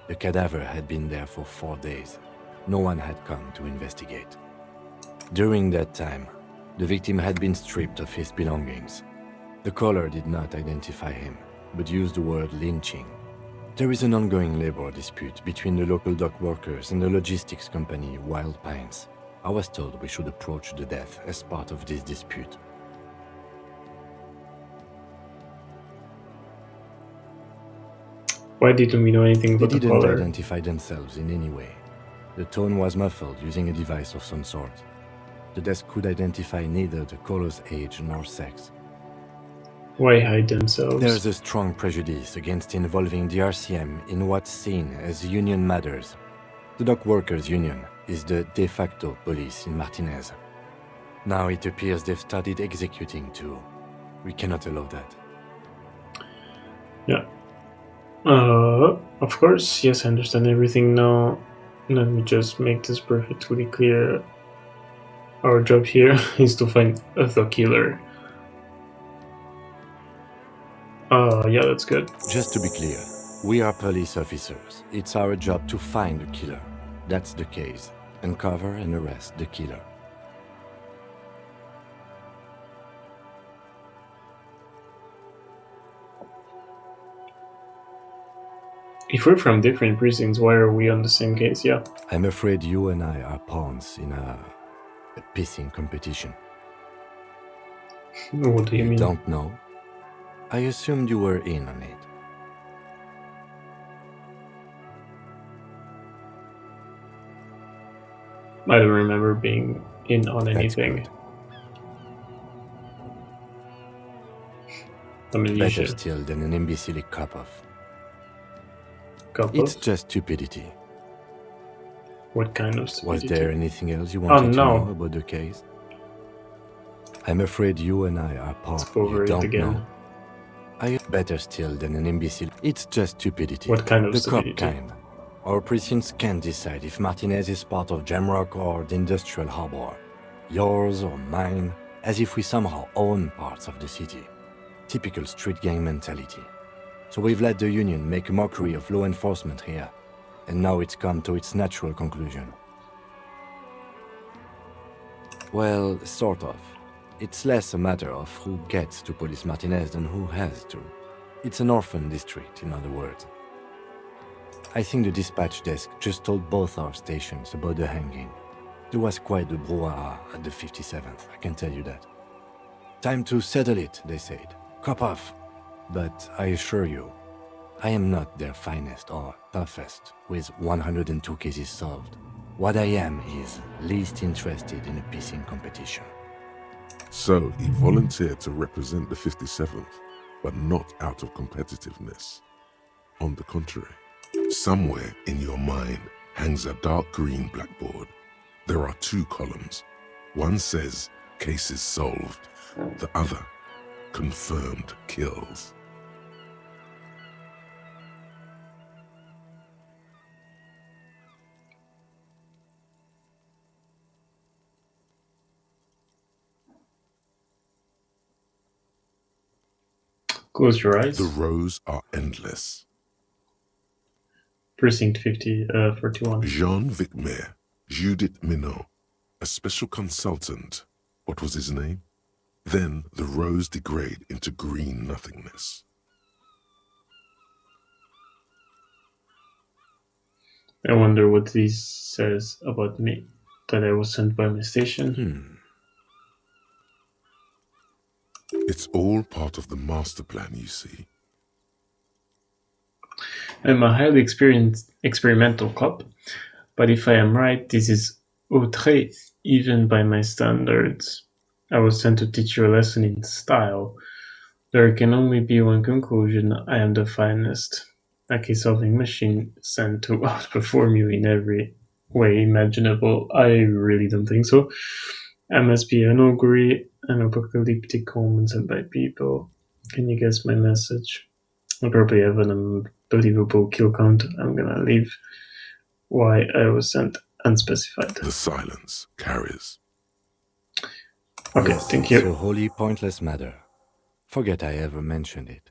The cadaver had been there for 4 days. No one had come to investigate. During that time, the victim had been stripped of his belongings. The caller did not identify him, but used the word lynching. There is an ongoing labor dispute between the local dock workers and the logistics company Wild Pines. I was told we should approach the death as part of this dispute. Why didn't we know anything about They the didn't caller? identify themselves in any way. The tone was muffled using a device of some sort. The desk could identify neither the caller's age nor sex. Why hide themselves? There's a strong prejudice against involving the RCM in what's seen as union matters. The Dock Workers Union is the de facto police in Martinez. Now it appears they've started executing too. We cannot allow that. Yeah. Of course, yes, I understand everything now. Let me just make this perfectly clear. Our job here is to find the killer. Yeah, that's good. Just to be clear, we are police officers. It's our job to find the killer. That's the case. Uncover and arrest the killer. If we're from different precincts, why are we on the same case? Yeah. I'm afraid you and I are pawns in a pissing competition. What do you mean? Don't know? I assumed you were in on it. I don't remember being in on anything. Better still than an imbecilic cop-off. It's just stupidity. What kind of stupidity? Was there anything else you wanted to know about the case? I'm afraid you and I are pawns. You don't know? Better still than an imbecile. It's just stupidity. What kind of the stupidity? The cop kind. Our precincts can't decide if Martinez is part of Jamrock or the Industrial Harbor. Yours or mine, as if we somehow own parts of the city. Typical street gang mentality. So we've let the Union make a mockery of law enforcement here. And now it's come to its natural conclusion. Well, sort of. It's less a matter of who gets to police Martinez than who has to. It's an orphan district, in other words. I think the dispatch desk just told both our stations about the hanging. There was quite the brouhaha at the 57th, I can tell you that. Time to settle it, they said. Cop off. But I assure you, I am not their finest or toughest with 102 cases solved. What I am is least interested in a pissing competition. So he volunteered to represent the 57th, but not out of competitiveness. On the contrary, somewhere in your mind hangs a dark green blackboard. There are two columns. One says, cases solved. The other, confirmed kills. Close your eyes. The rows are endless. Precinct 41. Jean Vicmer, Judith Minot, a special consultant. What was his name? Then the rows degrade into green nothingness. I wonder what this says about me. That I was sent by my station. It's all part of the master plan, you see. I'm a highly experienced experimental cop, but if I am right, this is outré, even by my standards. I was sent to teach you a lesson in style. There can only be one conclusion: I am the finest. A case-solving machine sent to outperform you in every way imaginable. I really don't think so. I must be an augury, an apocalyptic omen sent by people. Can you guess my message? I probably have an unbelievable kill count. I'm gonna leave. Why I was sent unspecified. The silence carries. Okay, yes, thank you. It's a wholly pointless matter. Forget I ever mentioned it.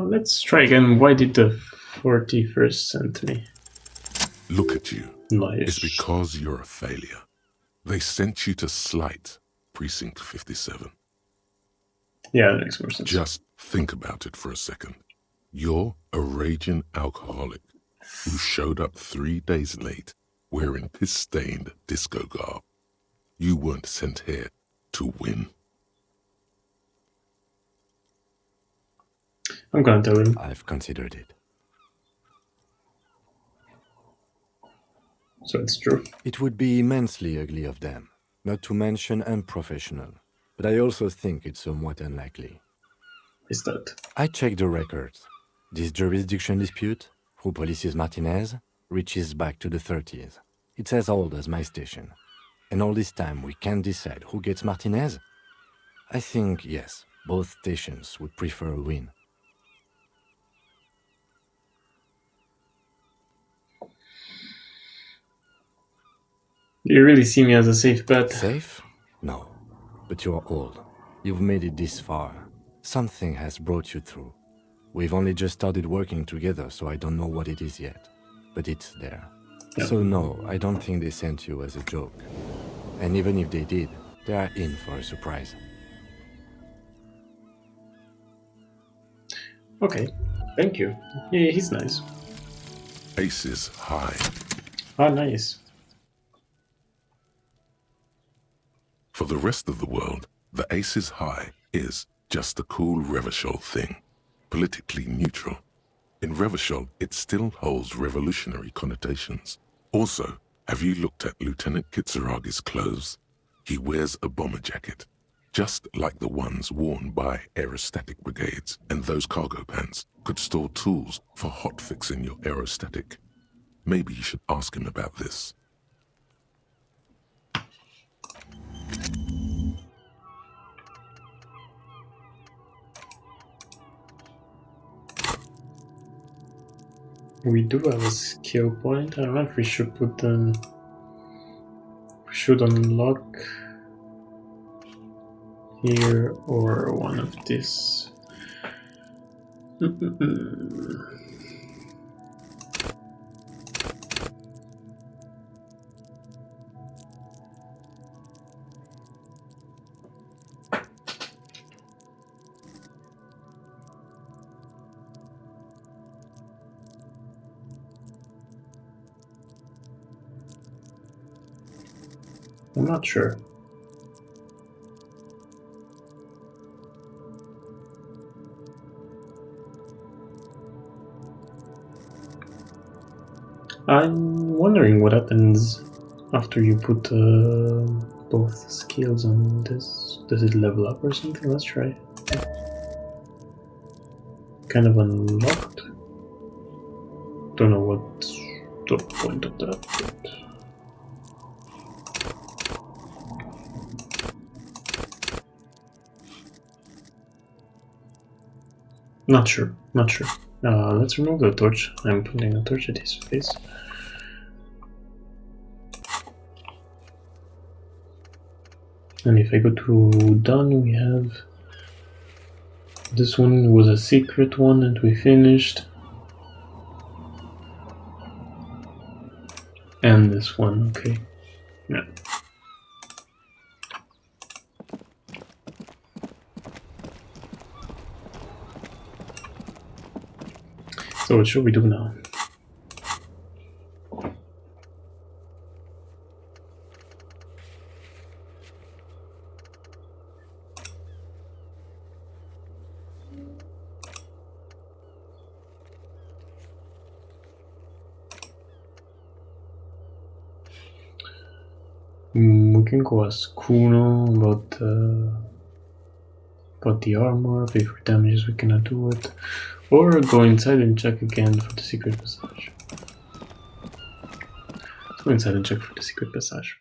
Let's try again. Why did the 41st send me? Look at you. Nice. It's because you're a failure. They sent you to slight Precinct 57. Yeah, that makes more sense. Just think about it for a second. You're a raging alcoholic who showed up 3 days late wearing piss-stained disco garb. You weren't sent here to win. I'm gonna tell him. I've considered it. So it's true. It would be immensely ugly of them, not to mention unprofessional. But I also think it's somewhat unlikely. Is that? I checked the records. This jurisdiction dispute, who polices Martinez, reaches back to the 30s. It's as old as my station. And all this time we can't decide who gets Martinez? I think, yes, both stations would prefer a win. Do you really see me as a safe bet? Safe? No. But you're old. You've made it this far. Something has brought you through. We've only just started working together, so I don't know what it is yet. But it's there. Yeah. So no, I don't think they sent you as a joke. And even if they did, they are in for a surprise. Okay, thank you. Yeah, he's nice. Aces high. Ah, nice. For the rest of the world, the aces high is just a cool Revachol thing, politically neutral. In Revachol, it still holds revolutionary connotations. Also, have you looked at Lieutenant Kitsuragi's clothes? He wears a bomber jacket, just like the ones worn by aerostatic brigades, and those cargo pants could store tools for hotfixing your aerostatic. Maybe you should ask him about this. We do have a skill point. I don't know if we should put them. We should unlock here or one of these. I'm not sure. I'm wondering what happens after you put both skills on this. Does it level up or something? Let's try. Kind of unlocked. Don't know what's the point of that. But... Not sure. Let's remove the torch. I'm putting a torch at his face. And if I go to done, we have this one was a secret one and we finished. And this one, okay. Yeah. So what should we do now? We can go ask Kuno about the armor, pay for damages we cannot do it, or go inside and check again for the secret passage. Let's go inside and check for the secret passage.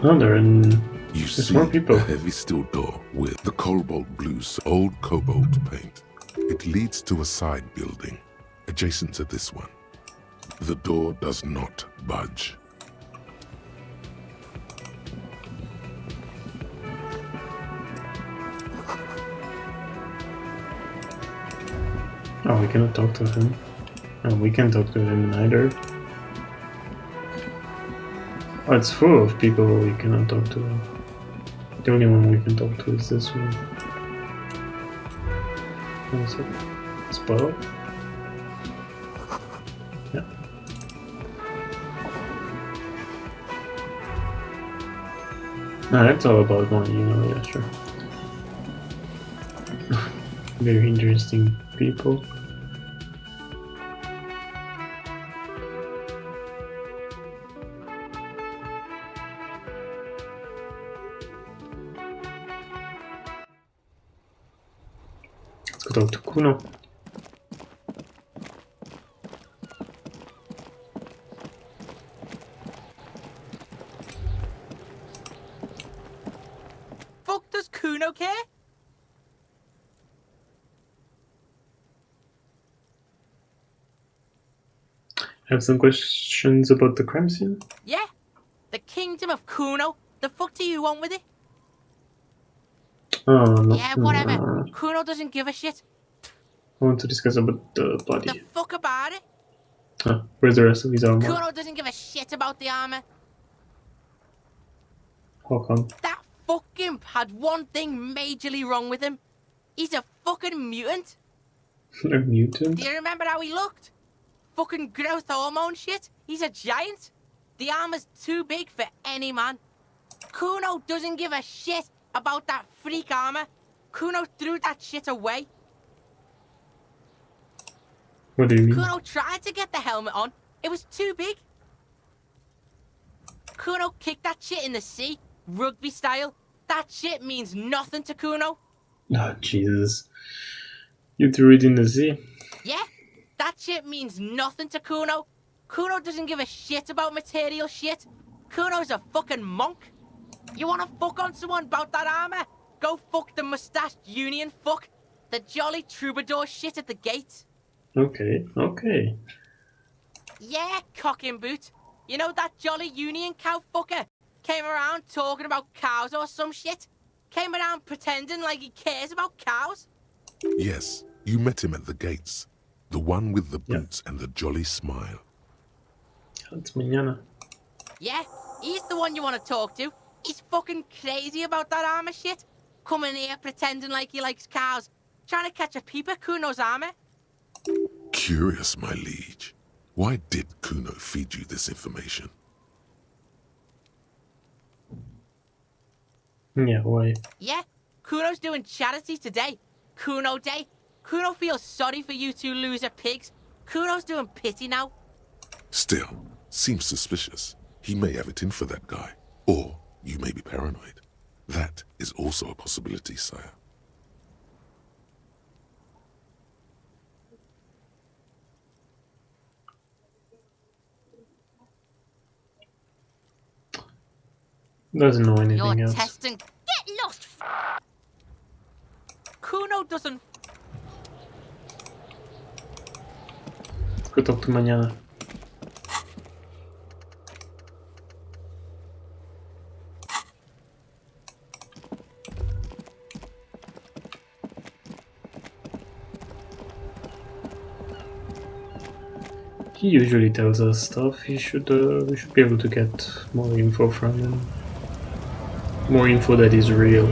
Oh, they're in. There's more people. A heavy steel door with the cobalt blue, old cobalt paint. It leads to a side building, adjacent to this one. The door does not budge. Oh, we cannot talk to him. Oh, we can't talk to him either. Oh, it's full of people we cannot talk to. The only one we can talk to is this one. What is it? Spell? Yeah. No, it's all about money, you know, yeah, sure. Very interesting people. Let's go talk to Kuno. Fuck does Kuno care? Have some questions about the crime scene? Yeah? The kingdom of Kuno? The fuck do you want with it? Oh, no. Yeah, whatever. Kuno doesn't give a shit. I want to discuss about the body. The fuck about it? Where's the rest of his armor? Kuno doesn't give a shit about the armor. How come? That fucking had one thing majorly wrong with him. He's a fucking mutant. A mutant? Do you remember how he looked? Fucking growth hormone shit. He's a giant. The armor's too big for any man. Kuno doesn't give a shit about that freak armor. Kuno threw that shit away. What do you mean? Kuno tried to get the helmet on. It was too big. Kuno kicked that shit in the sea, rugby style. That shit means nothing to Kuno. Oh, Jesus. You threw it in the sea? Yeah, that shit means nothing to Kuno. Kuno doesn't give a shit about material shit. Kuno's a fucking monk. You wanna fuck on someone about that armor? Go fuck the mustached union fuck. The jolly troubadour shit at the gate. Okay, okay. Yeah, cocking boot. You know that jolly union cow fucker? Came around talking about cows or some shit? Came around pretending like he cares about cows? Yes, you met him at the gates. The one with the boots and the jolly smile. It's mañana. Yeah, he's the one you want to talk to. He's fucking crazy about that armor shit. Coming here pretending like he likes cows. Trying to catch a peep at Kuno's armor. Curious, my liege. Why did Kuno feed you this information? Yeah, why? Yeah, Kuno's doing charity today. Kuno Day. Kuno feels sorry for you two loser pigs. Kuno's doing pity now. Still, seems suspicious. He may have it in for that guy. Or you may be paranoid. That is also a possibility, sire. Doesn't know anything You're else. testing. Get lost. Kuno doesn't. Let's go talk to mañana. He usually tells us stuff. We should be able to get more info from him. More info that is real.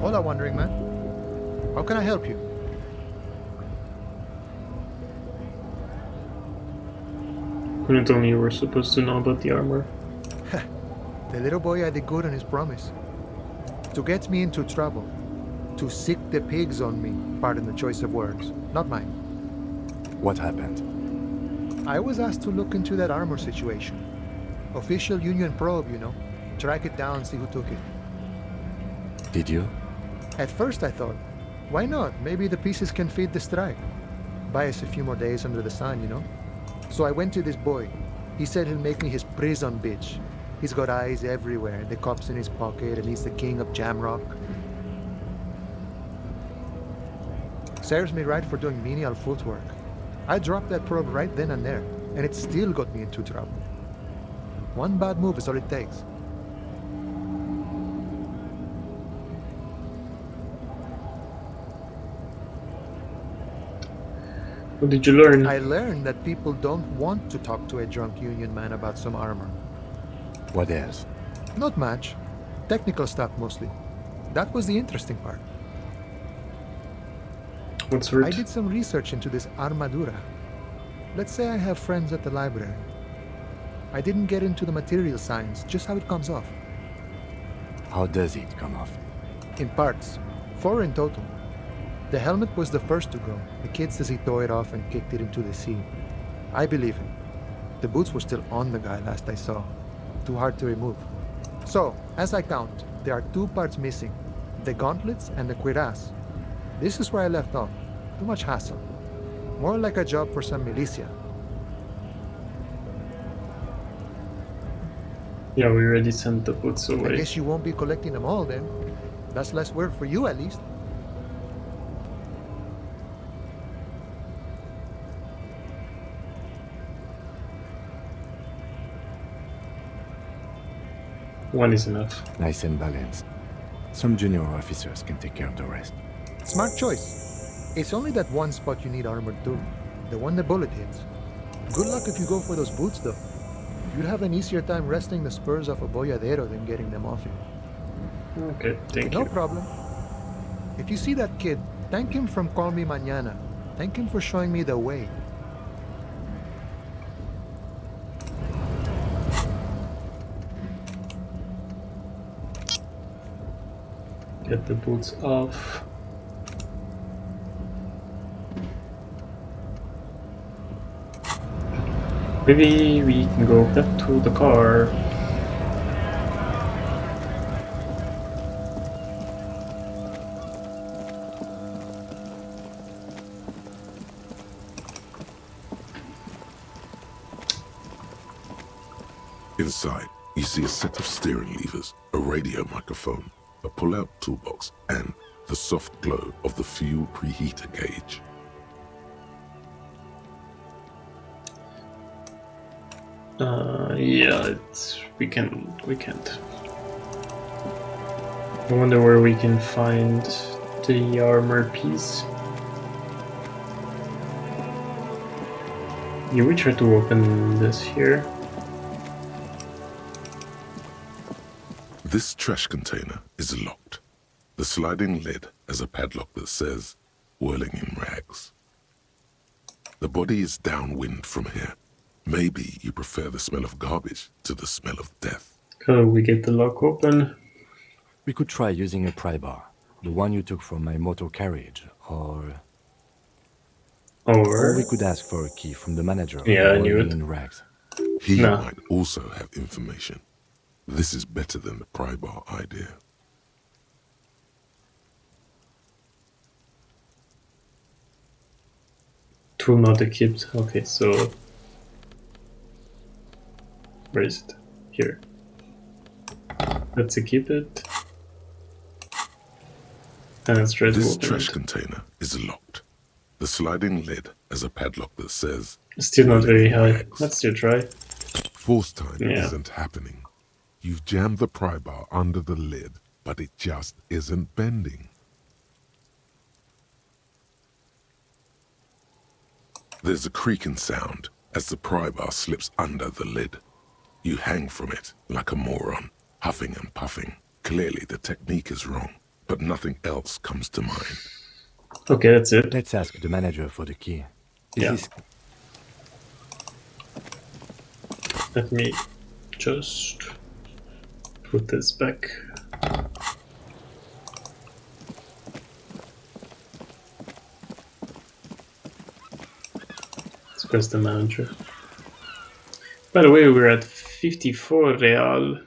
Hola, wandering man. How can I help you? Kuno told me you were supposed to know about the armor. The little boy had the good on his promise. To get me into trouble. To sick the pigs on me. Pardon the choice of words. Not mine. What happened? I was asked to look into that armor situation. Official Union probe, you know. Track it down, see who took it. Did you? At first I thought, why not? Maybe the pieces can feed the strike. Buy us a few more days under the sun, you know? So I went to this boy. He said he'll make me his prison bitch. He's got eyes everywhere, the cops in his pocket, and he's the king of Jamrock. Serves me right for doing menial footwork. I dropped that probe right then and there, and it still got me into trouble. One bad move is all it takes. What did you learn? I learned that people don't want to talk to a drunk Union man about some armor. What else? Not much. Technical stuff mostly. That was the interesting part. What sort? I did some research into this armadura. Let's say I have friends at the library. I didn't get into the material science, just how it comes off. How does it come off? In parts. 4 in total. The helmet was the first to go. The kid says he tore it off and kicked it into the sea. I believe him. The boots were still on the guy last I saw. Too hard to remove. So, as I count, there are 2 parts missing. The gauntlets and the cuirass. This is where I left off. Too much hassle. More like a job for some militia. Yeah, we already sent the boots away. I guess you won't be collecting them all then. That's less work for you at least. One is enough. Nice and balanced. Some junior officers can take care of the rest. Smart choice. It's only that one spot you need armored too. The one the bullet hits. Good luck if you go for those boots though. You'd have an easier time wresting the spurs off a boyadero than getting them off you. Okay, thank you. No problem. If you see that kid, thank him from Call Me Mañana. Thank him for showing me the way. Get the boots off. Maybe we can go back to the car. Inside, you see a set of steering levers, a radio microphone, a pull-out toolbox, and the soft glow of the fuel preheater gauge. Yeah, we can't. I wonder where we can find the armor piece. Yeah, we try to open this here. This trash container is locked. The sliding lid has a padlock that says, "Whirling in rags." The body is downwind from here. Maybe you prefer the smell of garbage to the smell of death. Oh, we get the lock open. We could try using a pry bar, the one you took from my motor carriage, or we could ask for a key from the manager. Yeah, I knew it. In rags. He might also have information. This is better than the pry bar idea. Tool not equipped. Okay, so where is it? Here. Let's equip it. And let's try to This open trash it. container is locked. The sliding lid has a padlock that says, Still not very high. rags. Let's still try. Force time Yeah. isn't happening. You've jammed the pry bar under the lid, but it just isn't bending. There's a creaking sound as the pry bar slips under the lid. You hang from it like a moron, huffing and puffing. Clearly the technique is wrong, but nothing else comes to mind. Okay, that's it. Let's ask the manager for the key. Yeah. Let me just put this back. Let's press the manager. By the way, we're at 54 real.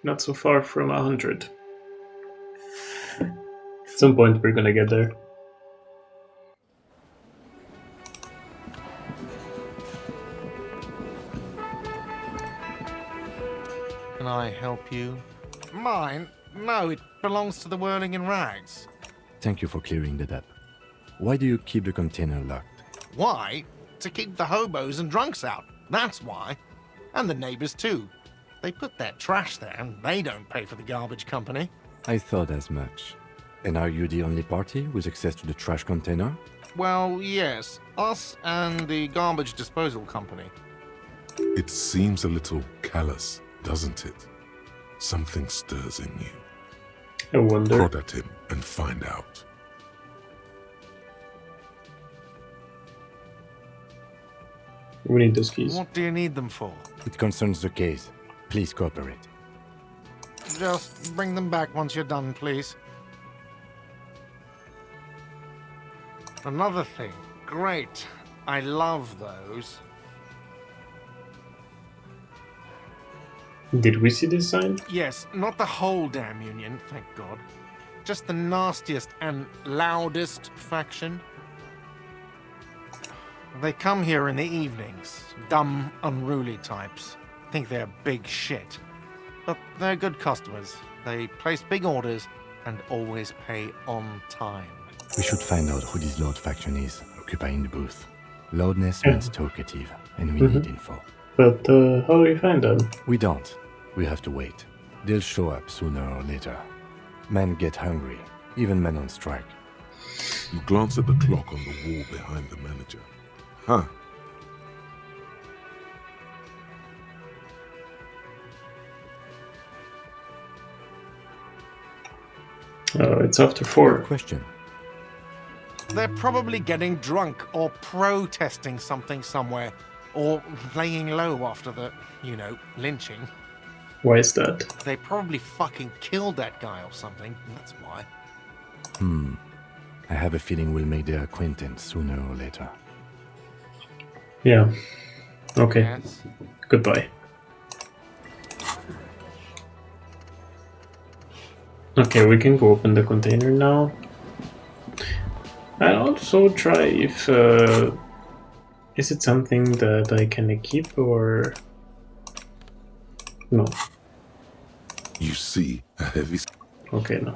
Not so far from 100. At some point we're gonna get there. Can I help you? Mine? No, it belongs to the Whirling in Rags. Thank you for clearing that up. Why do you keep the container locked? Why? To keep the hobos and drunks out. That's why. And the neighbors too. They put their trash there and they don't pay for the garbage company. I thought as much. And are you the only party with access to the trash container? Well, yes. Us and the garbage disposal company. It seems a little callous, doesn't it? Something stirs in you. I wonder. Prod at him and find out. We need those keys. What do you need them for? It concerns the case. Please cooperate. Just bring them back once you're done, please. Another thing. Great. I love those. Did we see this sign? Yes, not the whole damn union, thank God. Just the nastiest and loudest faction. They come here in the evenings. Dumb, unruly types. Think they're big shit. But they're good customers. They place big orders and always pay on time. We should find out who this Lord faction is, occupying the booth. Loudness means talkative, and we need info. But how do we find them? We don't. We have to wait. They'll show up sooner or later. Men get hungry, even men on strike. You glance at the clock on the wall behind the manager. Huh. It's after 4. Question. They're probably getting drunk or protesting something somewhere. Or laying low after the, lynching. Why is that? They probably fucking killed that guy or something. That's why. I have a feeling we'll make their acquaintance sooner or later. Yeah. Okay. Yes. Goodbye. Okay, we can go open the container now. I'll also try if... is it something that I can equip or... No. You see a heavy... Okay, no.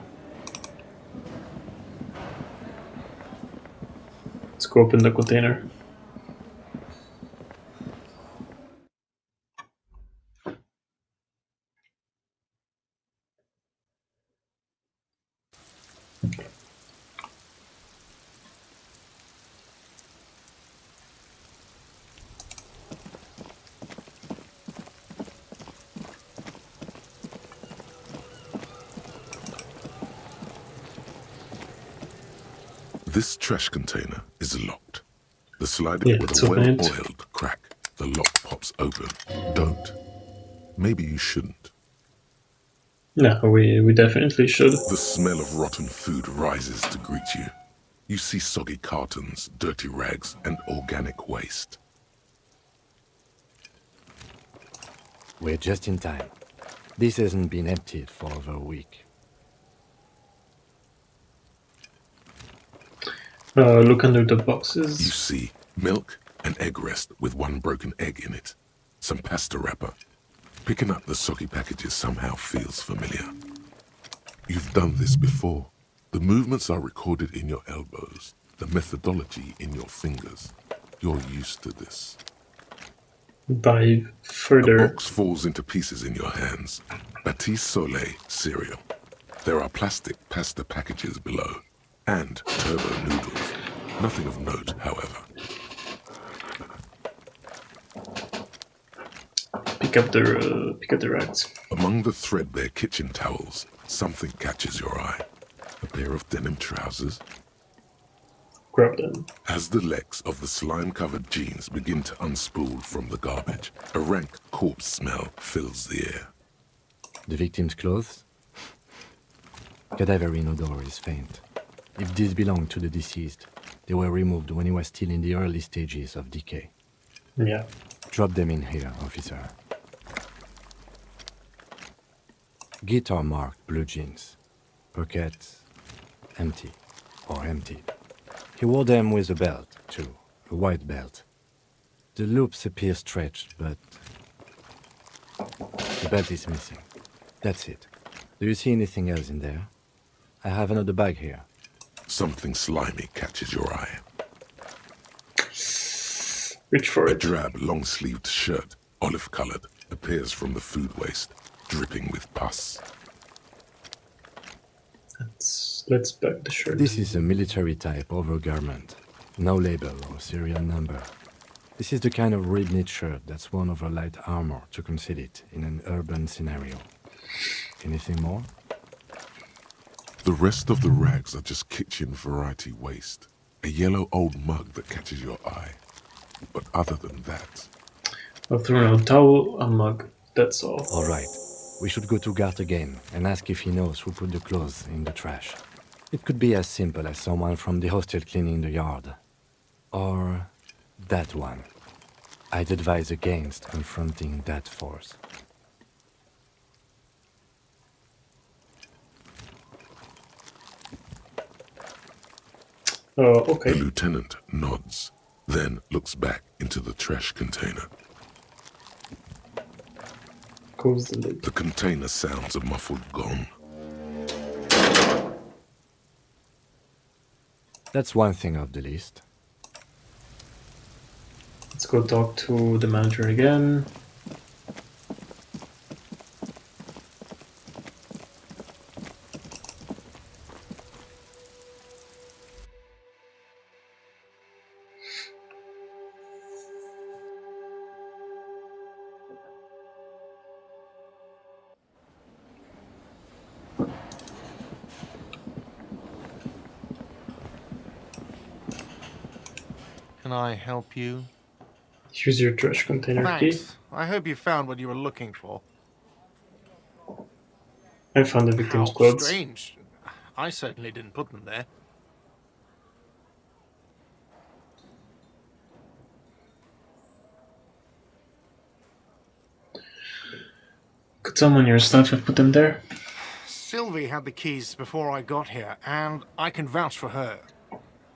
Let's go open the container. This trash container is locked. The slider Yeah, with it's a open. well-oiled crack. The lock pops open. Don't. Maybe you shouldn't. No, we definitely should. The smell of rotten food rises to greet you. You see soggy cartons, dirty rags, and organic waste. We're just in time. This hasn't been emptied for over a week. Look under the You boxes. see milk and egg rest with one broken egg in it. Some pasta wrapper. Picking up the soggy packages somehow feels familiar. You've done this before. The movements are recorded in your elbows, the methodology in your fingers. You're used to this. Dive The further. box falls into pieces in your hands. Batiste Soleil cereal. There are plastic pasta packages below. And turbo noodles. Nothing of note, however. Pick up the rags. Among the threadbare kitchen towels, something catches your eye. A pair of denim trousers. Grab them. As the legs of the slime-covered jeans begin to unspool from the garbage, a rank corpse smell fills the air. The victim's clothes? Cadaverine odor is faint. If these belong to the deceased, they were removed when he was still in the early stages of decay. Yeah. Drop them in here, officer. Guitar-marked blue jeans. Pockets empty or emptied. He wore them with a belt, too. A white belt. The loops appear stretched, but the belt is missing. That's it. Do you see anything else in there? I have another bag here. Something slimy catches your eye. Reach for A it. drab, long-sleeved shirt, olive-colored, appears from the food waste, dripping with pus. Let's back the shirt. This is a military-type overgarment. No label or serial number. This is the kind of rib-knit shirt that's worn over light armor to conceal it in an urban scenario. Anything more? The rest of the rags are just kitchen variety waste. A yellow old mug that catches your eye. But other than that... I've thrown out a towel, a mug, that's all. Alright, we should go to Gart again and ask if he knows who put the clothes in the trash. It could be as simple as someone from the hostel cleaning the yard. Or that one. I'd advise against confronting that force. Okay. The lieutenant nods, then looks back into the trash container. Close the lid. The container sounds a muffled gong. That's one thing off the list. Let's go talk to the manager again. Can I help you? Use your trash container key. Thanks. I hope you found what you were looking for. I found the victim's How clothes. strange. I certainly didn't put them there. Could someone on your staff have put them there? Sylvie had the keys before I got here, and I can vouch for her.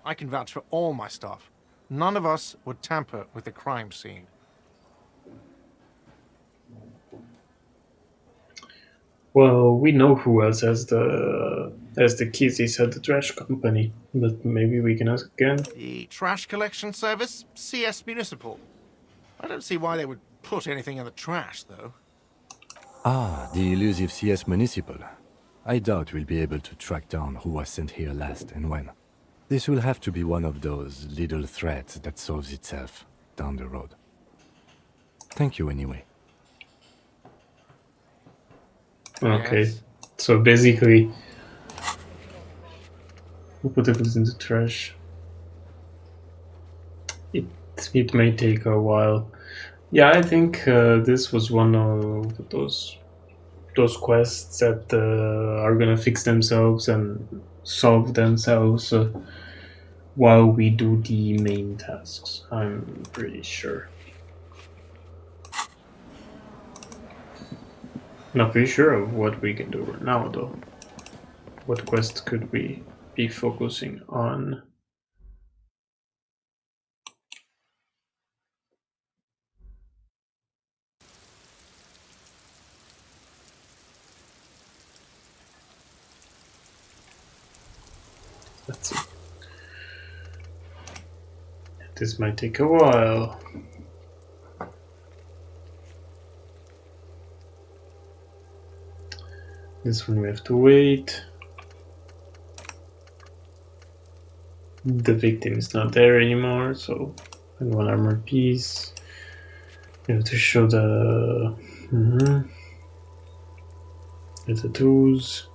I can vouch for all my staff. None of us would tamper with the crime scene. Well, we know who else has the keys. He said the trash company, but maybe we can ask again. The trash collection service? CS Municipal. I don't see why they would put anything in the trash, though. Ah, the elusive CS Municipal. I doubt we'll be able to track down who was sent here last and when. This will have to be one of those little threats that solves itself down the road. Thank you anyway. Okay, Yes. so basically, we put it in the trash. It may take a while. Yeah, I think this was one of those quests that are gonna fix themselves and solve themselves while we do the main tasks. I'm pretty sure. Not pretty sure of what we can do right now, though. What quest could we be focusing on? Let's see. This might take a while. This one we have to wait. The victim is not there anymore, so and one armor piece. We have to show the the tattoos.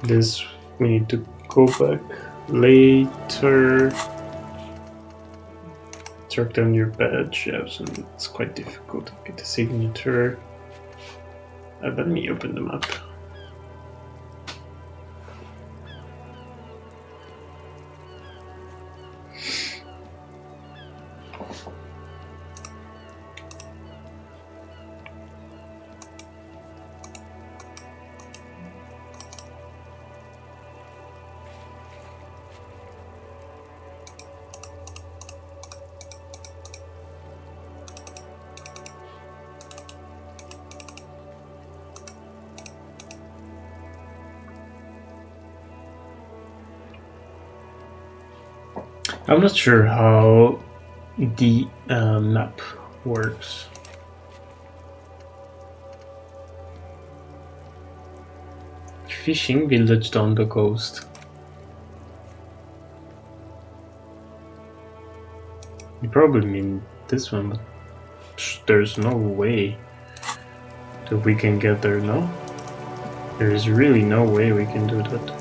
This we need to go back later. Track down your badge. Yeah, so it's quite difficult to get the signature. Let me open the map. I'm not sure how the map works. Fishing village down the coast. probably mean this one, but there's no way that we can get there, no? There is really no way we can do that.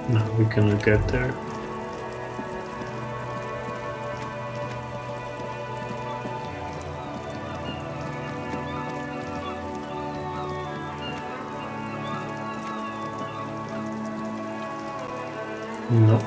No, we cannot get there. No.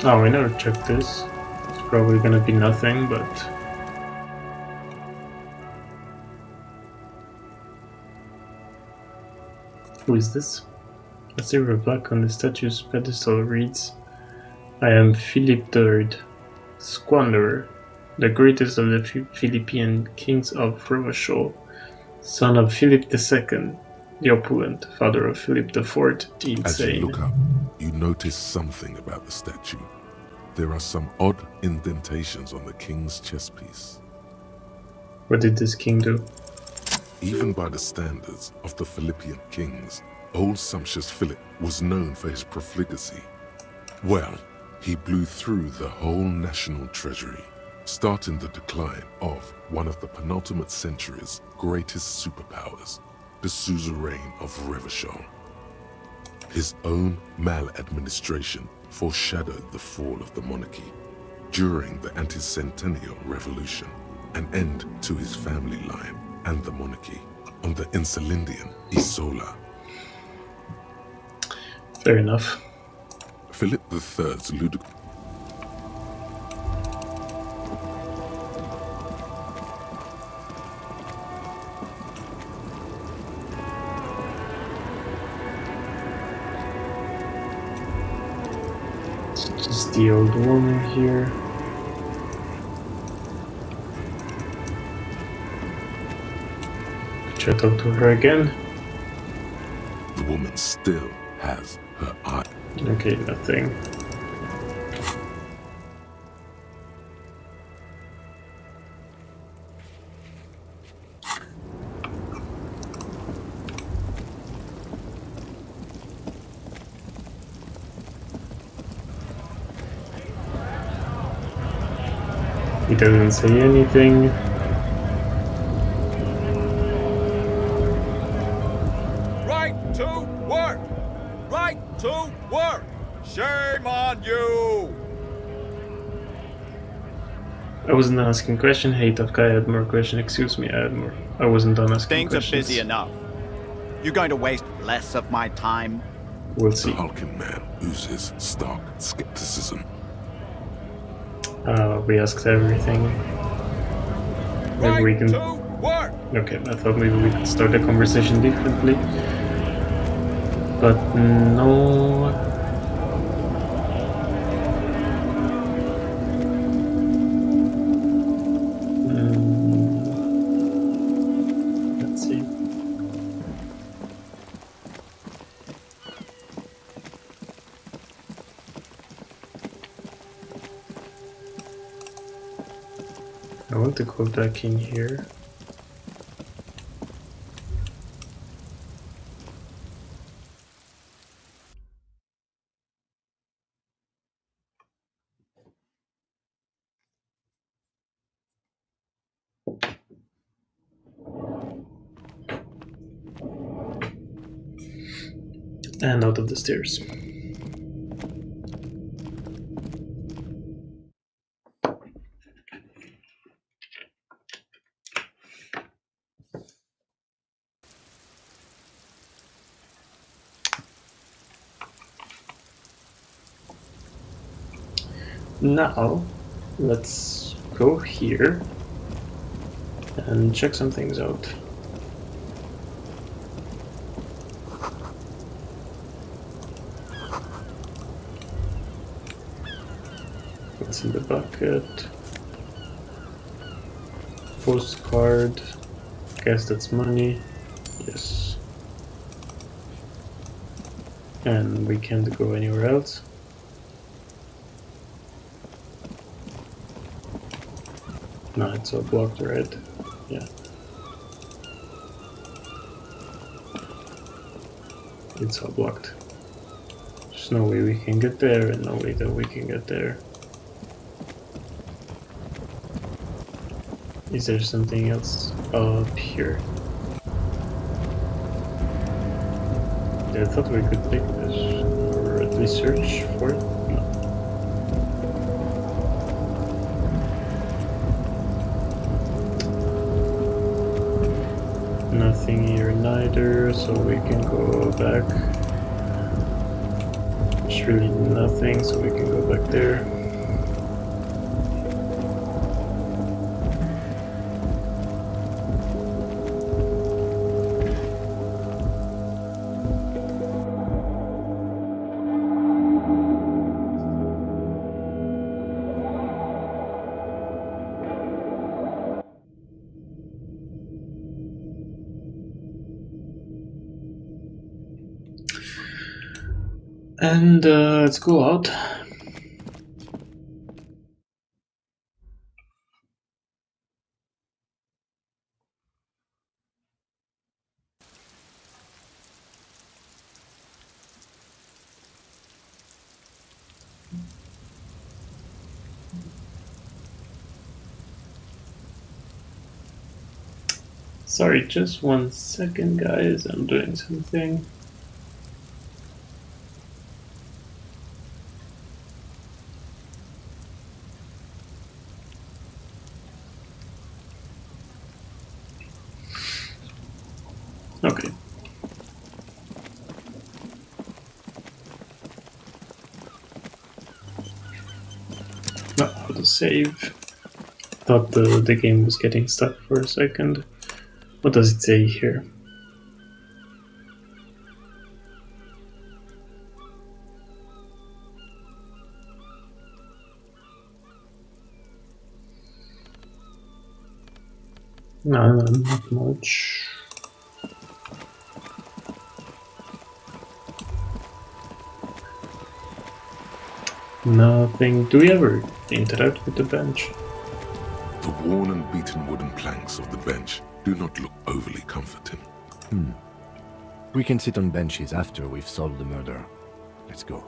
Oh, we never checked this. It's probably gonna be nothing, but... Who is this? A silver plaque on the statue's pedestal reads, I am Philip III, Squanderer, the greatest of the Philippine kings of Rochelle, son of Philip II, the opulent, father of Philip IV, the insane. As you look up, you notice something about the statue. There are some odd indentations on the king's chest piece. What did this king do? Even by the standards of the Philippian kings, old sumptuous Philip was known for his profligacy. Well, he blew through the whole national treasury, starting the decline of one of the penultimate century's greatest superpowers, the suzerain of Revachol. His own maladministration foreshadowed the fall of the monarchy. During the anti-centennial revolution, an end to his family line and the monarchy on the Insulindian Isola. Fair enough. Philip III's ludicrous... Just the old woman here. Should I talk to her again? The woman still has her eye. Okay, nothing. He doesn't say anything. Right to work! Right to work! Shame on you! I wasn't done asking question. Hey, tough guy, I had more question. Excuse me, I had more. I wasn't done asking Things questions. are busy enough. You're going to waste less of my time? We'll see. The hulking man oozes stark skepticism. We asked everything. Maybe we can... Okay, I thought maybe we could start the conversation differently. But no... Let's see. I want to go back in here. And out of the stairs. Now, let's go here. and check some things out. What's in the bucket? Postcard. Guess that's money. Yes. And we can't go anywhere else. No, it's all blocked, right? Yeah. It's all blocked. There's no way we can get there, and no way that we can get there. Is there something else up here? I thought we could take this, or at least search for it. No. Nothing here neither, so we can go back. There's really nothing, so we can go back there. And let's go out. Sorry, just 1 second, guys. I'm doing something. Okay. No, how to save. Thought the game was getting stuck for a second. What does it say here? No, not much. Nothing. Do we ever interact with the bench? The worn and beaten wooden planks of the bench do not look overly comforting. We can sit on benches after we've solved the murder. Let's go.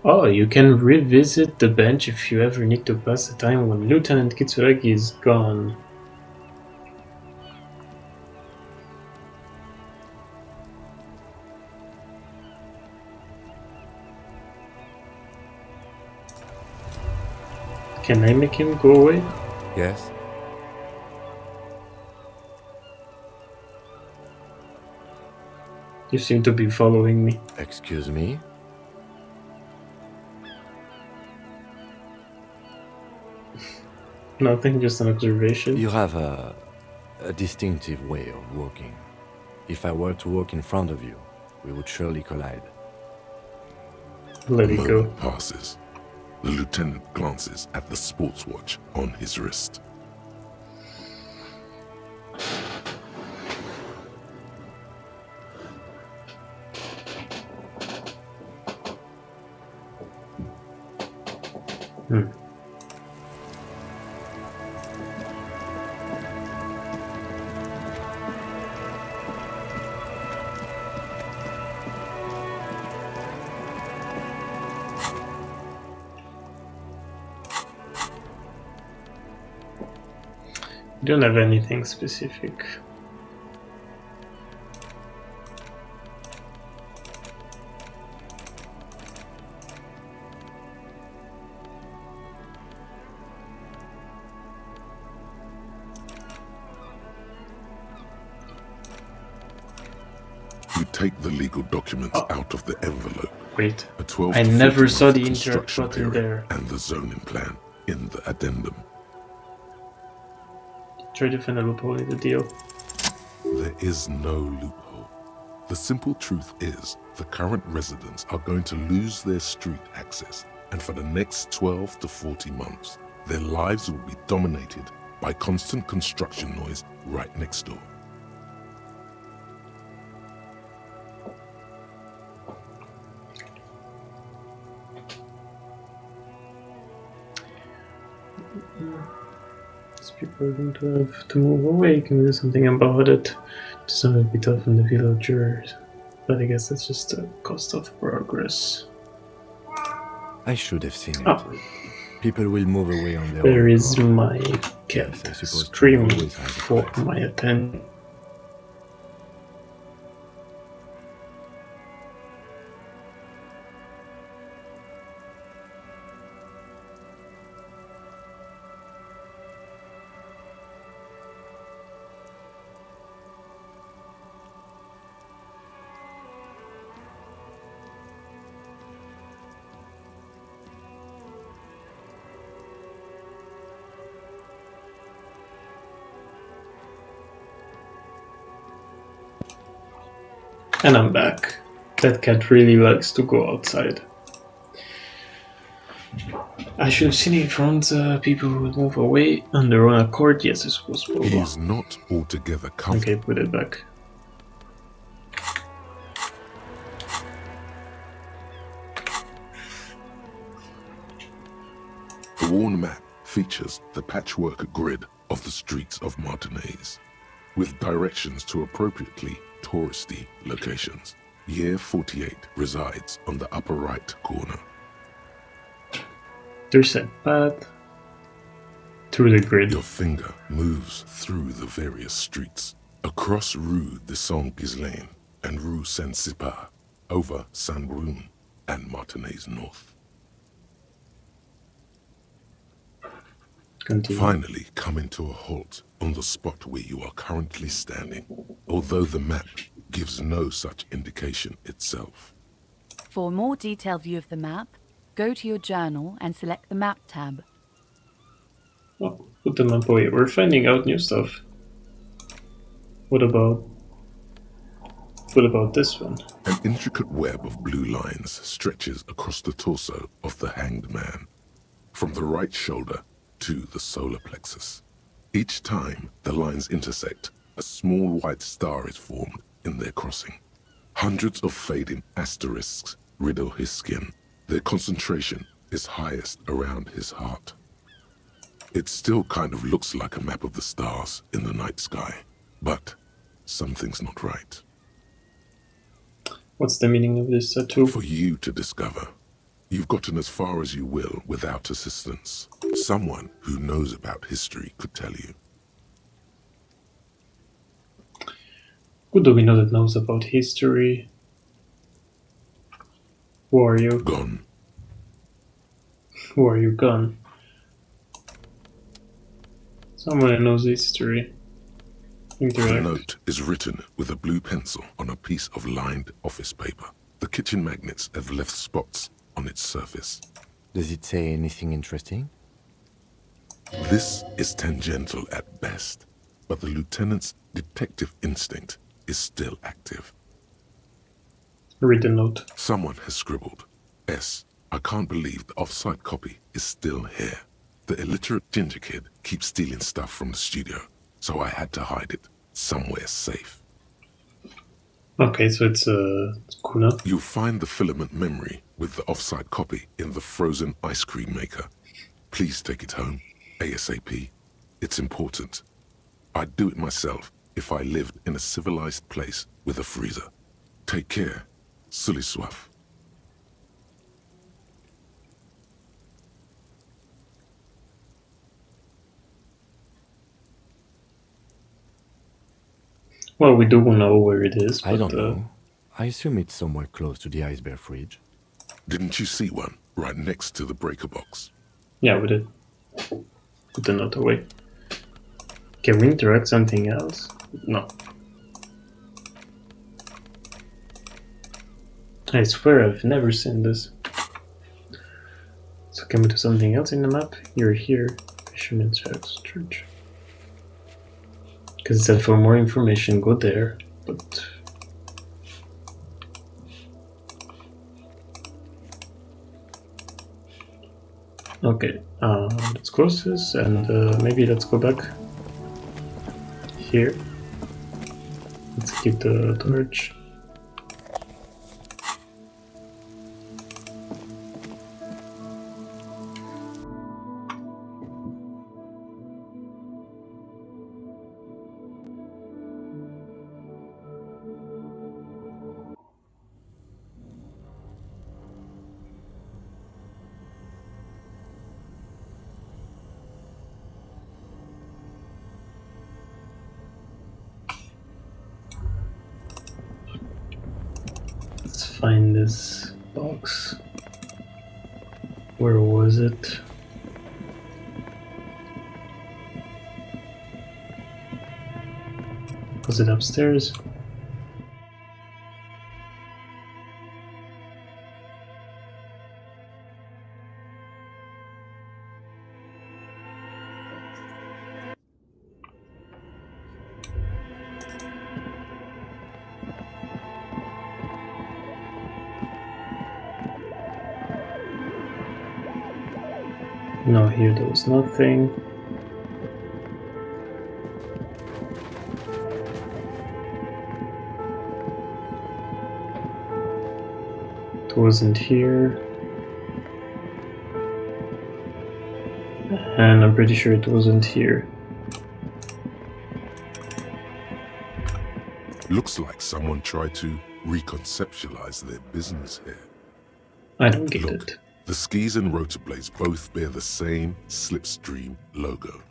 Oh, you can revisit the bench if you ever need to pass the time when Lieutenant Kitsuragi is gone. Can I make him go away? Yes? You seem to be following me. Excuse me? Nothing, just an observation. You have a distinctive way of walking. If I were to walk in front of you, we would surely collide. Let it go. Passes. The lieutenant glances at the sports watch on his wrist. Don't have anything specific. You take the legal documents out of the envelope. Wait, A 12 I to never 14 saw month the interact construction button period there. and the zoning plan in the addendum. Try to find a loophole in the deal. There is no loophole. The simple truth is the current residents are going to lose their street access, and for the next 12 to 40 months, their lives will be dominated by constant construction noise right next door. These people are going to have to move away. Can we do something about it? Just a bit tough on the villagers. But I guess that's just the cost of progress. I should have seen it. Oh. People will move away on their There own. is accord. my cat Yes, I suppose screaming always has a for price. my attention. And I'm back. That cat really likes to go outside. I should have seen it in front. People would move away on their own accord. Yes, this was He is not altogether comfortable. Okay, put it back. The worn map features the patchwork grid of the streets of Martinez, with directions to appropriately touristy locations. Year 48 resides on the upper right corner. There's a path through the grid. Your finger moves through the various streets, across Rue de Saint-Ghislain and Rue Saint-Sipar, over Saint-Brun and Martinez North. Continue. Finally coming to a halt on the spot where you are currently standing, although the map gives no such indication itself. For a more detailed view of the map, go to your journal and select the Map tab. Oh, put the map away. We're finding out new stuff. What about this one? An intricate web of blue lines stretches across the torso of the hanged man, from the right shoulder to the solar plexus. Each time the lines intersect, a small white star is formed in their crossing. Hundreds of fading asterisks riddle his skin. Their concentration is highest around his heart. It still kind of looks like a map of the stars in the night sky, but something's not right. What's the meaning of this tattoo? For you to discover. You've gotten as far as you will without assistance. Someone who knows about history could tell you. Who do we know that knows about history? Who are you? Gone. Who are you gone? Someone who knows history. The note is written with a blue pencil on a piece of lined office paper. The kitchen magnets have left spots on its surface. Does it say anything interesting? This is tangential at best, but the lieutenant's detective instinct is still active. Read the note. Someone has scribbled, S. I can't believe the off-site copy is still here. The illiterate ginger kid keeps stealing stuff from the studio, so I had to hide it somewhere safe. Okay, so it's Kuno. You'll find the filament memory with the off-site copy in the frozen ice cream maker. Please take it home, ASAP. It's important. I'd do it myself if I lived in a civilized place with a freezer. Take care. Sully Soif. Well, we do know where it is. I don't know. I assume it's somewhere close to the iceberg fridge. Didn't you see one right next to the breaker box? Yeah, we did. Put the note away. Can we interact something else? No. I swear I've never seen this. So can we do something else in the map? You're here. Fisherman's House Church. Because it said for more information, go there. But... okay, let's close this and maybe let's go back here. Let's keep the torch. Let's find this box. Where was it? Was it upstairs? No, here there was nothing. It wasn't here. And I'm pretty sure it wasn't here. Looks like someone tried to reconceptualize their business here. I don't get it. The skis and rotor blades both bear the same slipstream logo.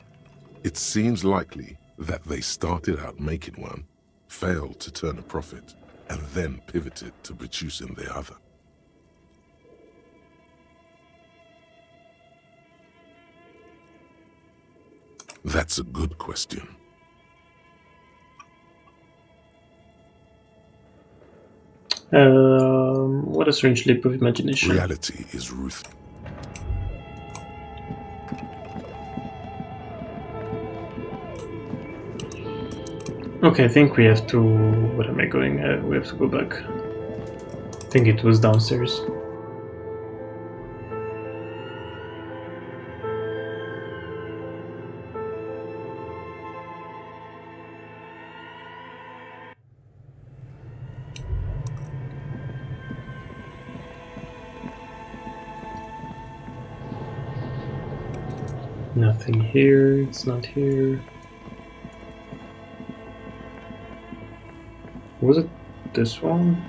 It seems likely that they started out making one, failed to turn a profit, and then pivoted to producing the other. That's a good question. What a strange leap of imagination. Reality is ruthless. Okay, I think we have to... What am I going? We have to go back. I think it was downstairs. Nothing here, it's not here. Was it this one?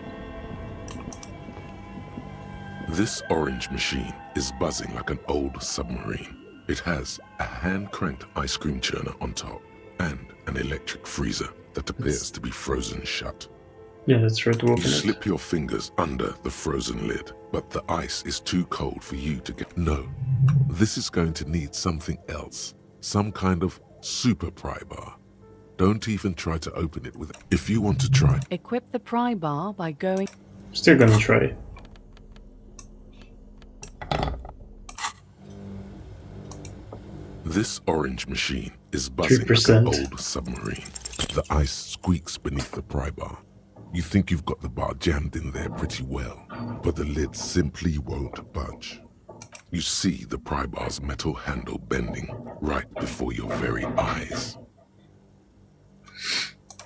This orange machine is buzzing like an old submarine. It has a hand-cranked ice cream churner on top and an electric freezer that appears to be frozen shut. Yeah, let's try to open it. You slip your fingers under the frozen lid, but the ice is too cold for you to get... No, this is going to need something else. Some kind of super pry bar. Don't even try to open it with it. If you want to try... Equip the pry bar by going... Still gonna try. This orange machine is buzzing 3%. Like an old submarine. The ice squeaks beneath the pry bar. You think you've got the bar jammed in there pretty well, but the lid simply won't budge. You see the pry bar's metal handle bending right before your very eyes.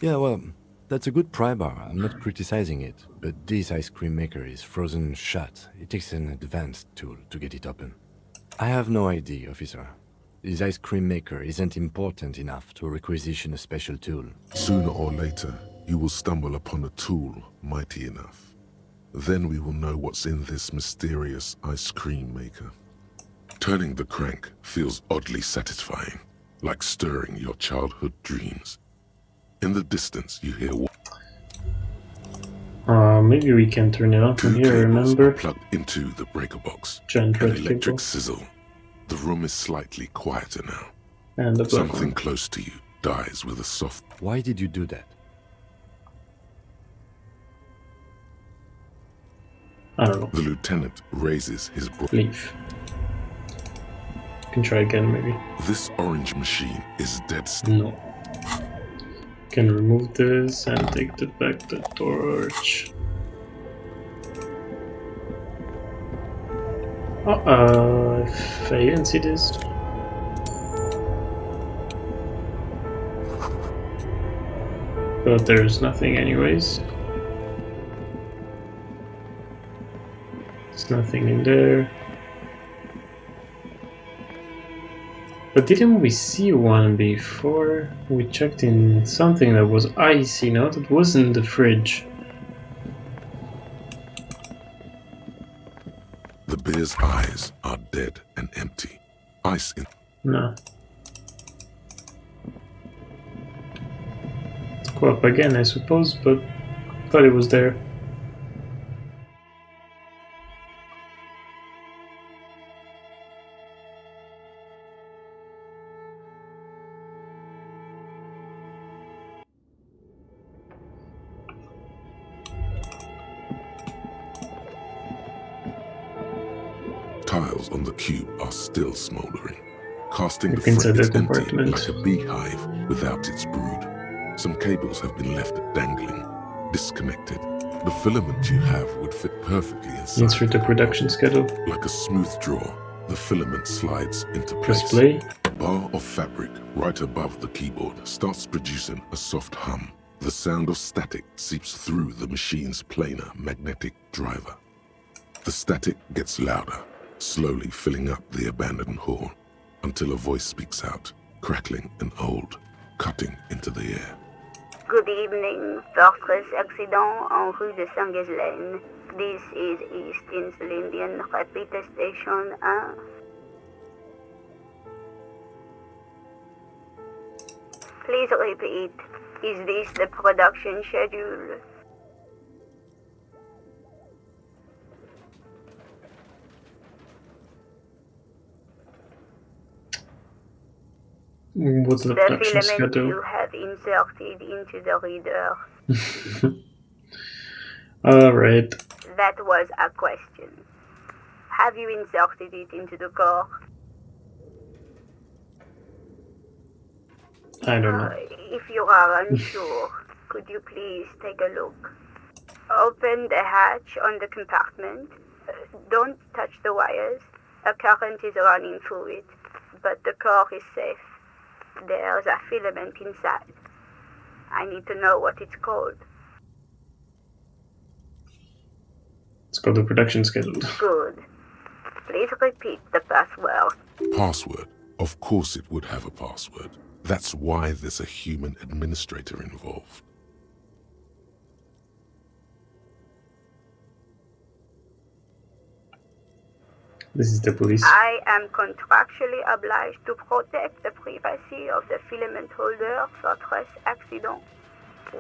Yeah, well, that's a good pry bar. I'm not criticizing it, but this ice cream maker is frozen shut. It takes an advanced tool to get it open. I have no idea, officer. This ice cream maker isn't important enough to requisition a special tool. Sooner or later, you will stumble upon a tool mighty enough. Then we will know what's in this mysterious ice cream maker. Turning the crank feels oddly satisfying, like stirring your childhood dreams. In the distance, you hear maybe we can turn it on from here, remember? Plugged into the breaker box. Giant An electric sizzle. The room is slightly quieter now. And the something close to you dies with a soft... Why did you do that? I don't know. The lieutenant raises his Leave. Can try again, maybe. This orange machine is dead No. Can remove this and take back the torch. If I didn't see this. But there's nothing anyways. There's nothing in there. But didn't we see one before? We checked in something that was icy, no? That wasn't the fridge. The bear's eyes are dead and empty. Ice in... No. Let's go up again, I suppose, but I thought it was there. Tiles on the cube are still smoldering, casting the Look inside frets the empty compartment. like a beehive without its brood. Some cables have been left dangling, disconnected. The filament you have would fit perfectly inside. Insert the production schedule. Like a smooth drawer, the filament slides into Press place. play. A bar of fabric right above the keyboard starts producing a soft hum. The sound of static seeps through the machine's planar magnetic driver. The static gets louder, slowly filling up the abandoned hall, until a voice speaks out, crackling and old, cutting into the air. Good evening, Fortress Accident en rue de Saint-Ghislaine. This is East Insulindian Repeat Station 1. Please repeat. Is this the production schedule? What's the production filament schedule? you have inserted into the reader. Alright. That was a question. Have you inserted it into the core? I don't know. If you are unsure, could you please take a look? Open the hatch on the compartment. Don't touch the wires. A current is running through it, but the core is safe. There's a filament inside. I need to know what it's called. It's called the production schedule. Good. Please repeat the password. Password? Of course it would have a password. That's why there's a human administrator involved. This is the police. I am contractually obliged to protect the privacy of the filament holder Fortress Accident.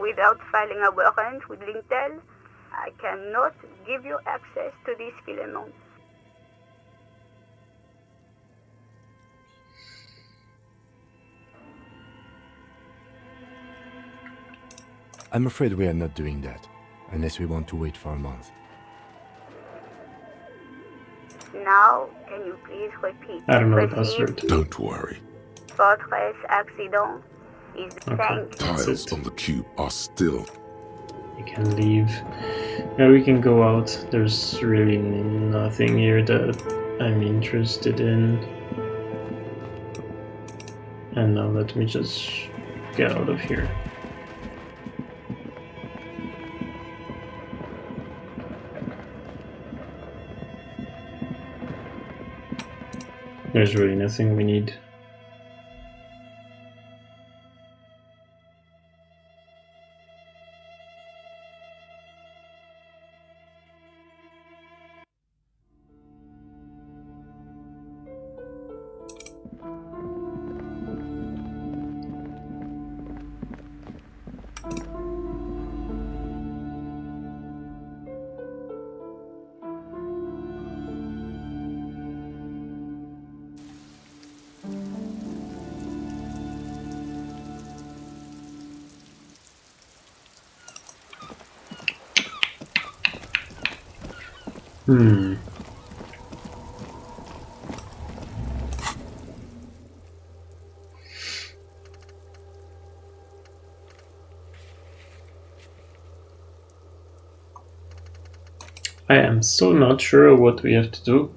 Without filing a warrant with Lintel, I cannot give you access to this filament. I'm afraid we are not doing that, unless we want to wait for a month. Now, can you please repeat? I don't know the Proceed. password. Don't worry. Fortress Accident is thank. Tiles on the cube are still. You can leave. Yeah, we can go out. There's really nothing here that I'm interested in. And now let me just get out of here. There's really nothing we need. I am so not sure what we have to do.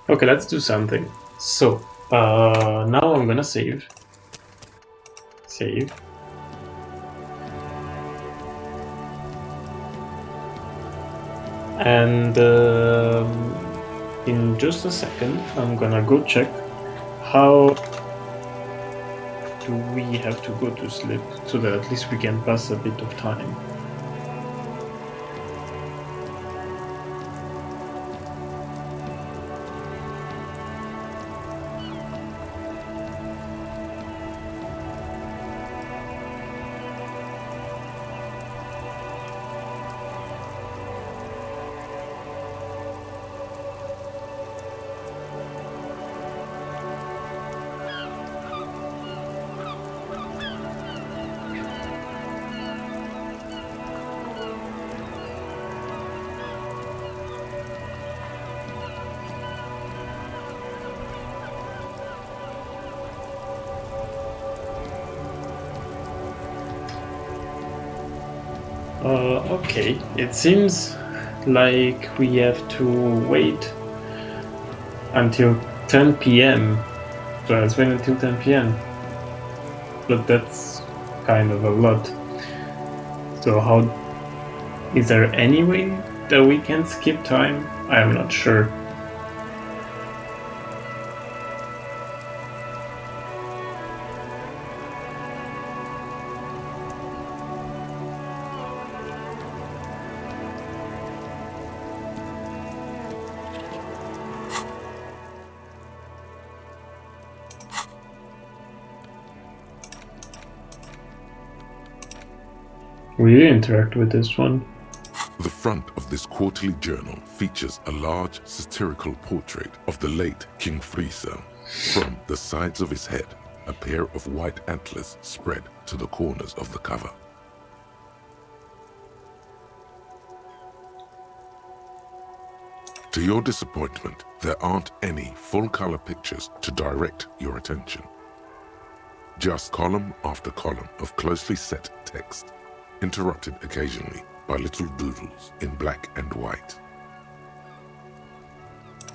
Okay, let's do something. So, now I'm gonna save. Save. And in just a second, I'm gonna go check how do we have to go to sleep so that at least we can pass a bit of time. Okay, it seems like we have to wait until 10 p.m. So let's wait until 10 p.m. But that's kind of a lot. So how is there any way that we can skip time? I am not sure. Will you interact with this one? The front of this quarterly journal features a large satirical portrait of the late King Friesel. From the sides of his head, a pair of white antlers spread to the corners of the cover. To your disappointment, there aren't any full-color pictures to direct your attention. Just column after column of closely set text, interrupted occasionally by little doodles in black and white.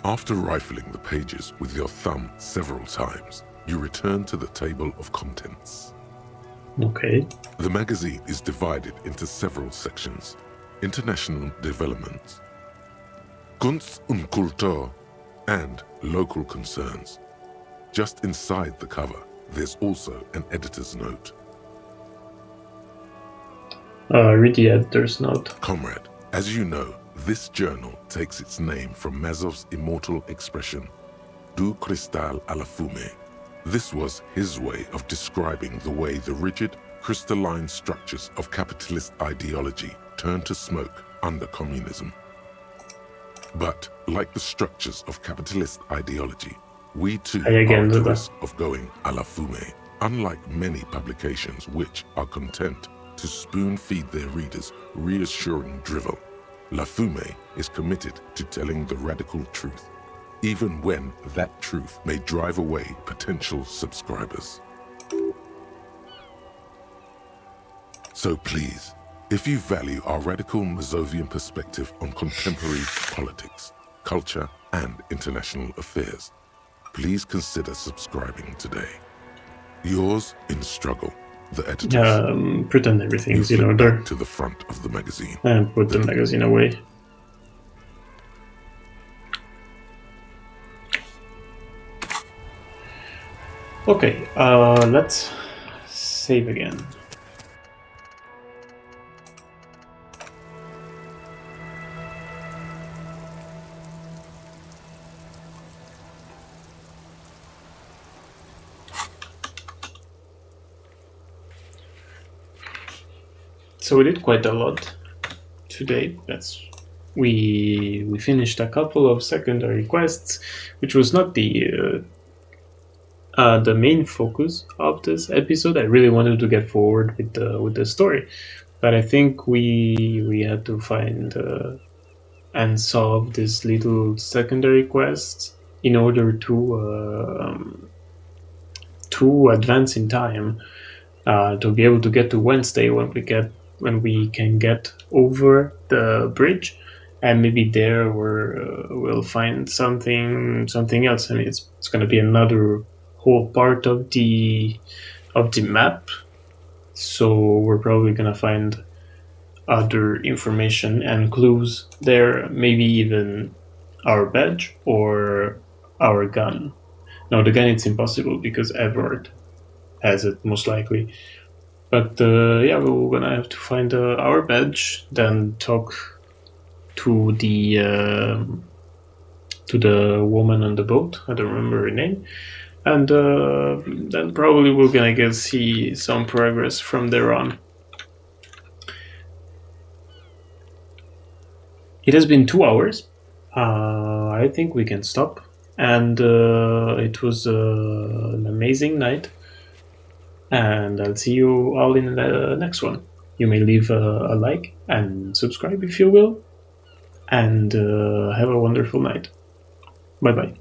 After rifling the pages with your thumb several times, you return to the table of contents. Okay. The magazine is divided into several sections: international developments, Kunst und Kultur, and local concerns. Just inside the cover, there's also an editor's note. Read the editor's note. Comrade, as you know, this journal takes its name from Mazov's immortal expression, du cristal à la fumée. This was his way of describing the way the rigid, crystalline structures of capitalist ideology turned to smoke under communism. But, like the structures of capitalist ideology, we too are at the risk of going à la fumée, unlike many publications which are content to spoon-feed their readers reassuring drivel. La Fumée is committed to telling the radical truth, even when that truth may drive away potential subscribers. So please, if you value our radical Mazovian perspective on contemporary politics, culture, and international affairs, please consider subscribing today. Yours in struggle, the editors. Pretend everything's in order. To the front of the magazine. And put the magazine away. Okay, let's save again. So we did quite a lot today. We finished a couple of secondary quests, which was not the the main focus of this episode. I really wanted to get forward with the story, but I think we had to find and solve this little secondary quests in order to advance in time, to be able to get to Wednesday when we can get over the bridge, and maybe there we'll find something else. I mean, it's going to be another whole part of the map, so we're probably going to find other information and clues there, maybe even our badge or our gun. No, the gun, it's impossible because Everard has it most likely. But yeah, we're gonna have to find our badge, then talk to the woman on the boat. I don't remember her name, and then probably we're gonna see some progress from there on. It has been 2 hours. I think we can stop. And it was an amazing night. And I'll see you all in the next one. You may leave a like and subscribe if you will. And have a wonderful night. Bye-bye.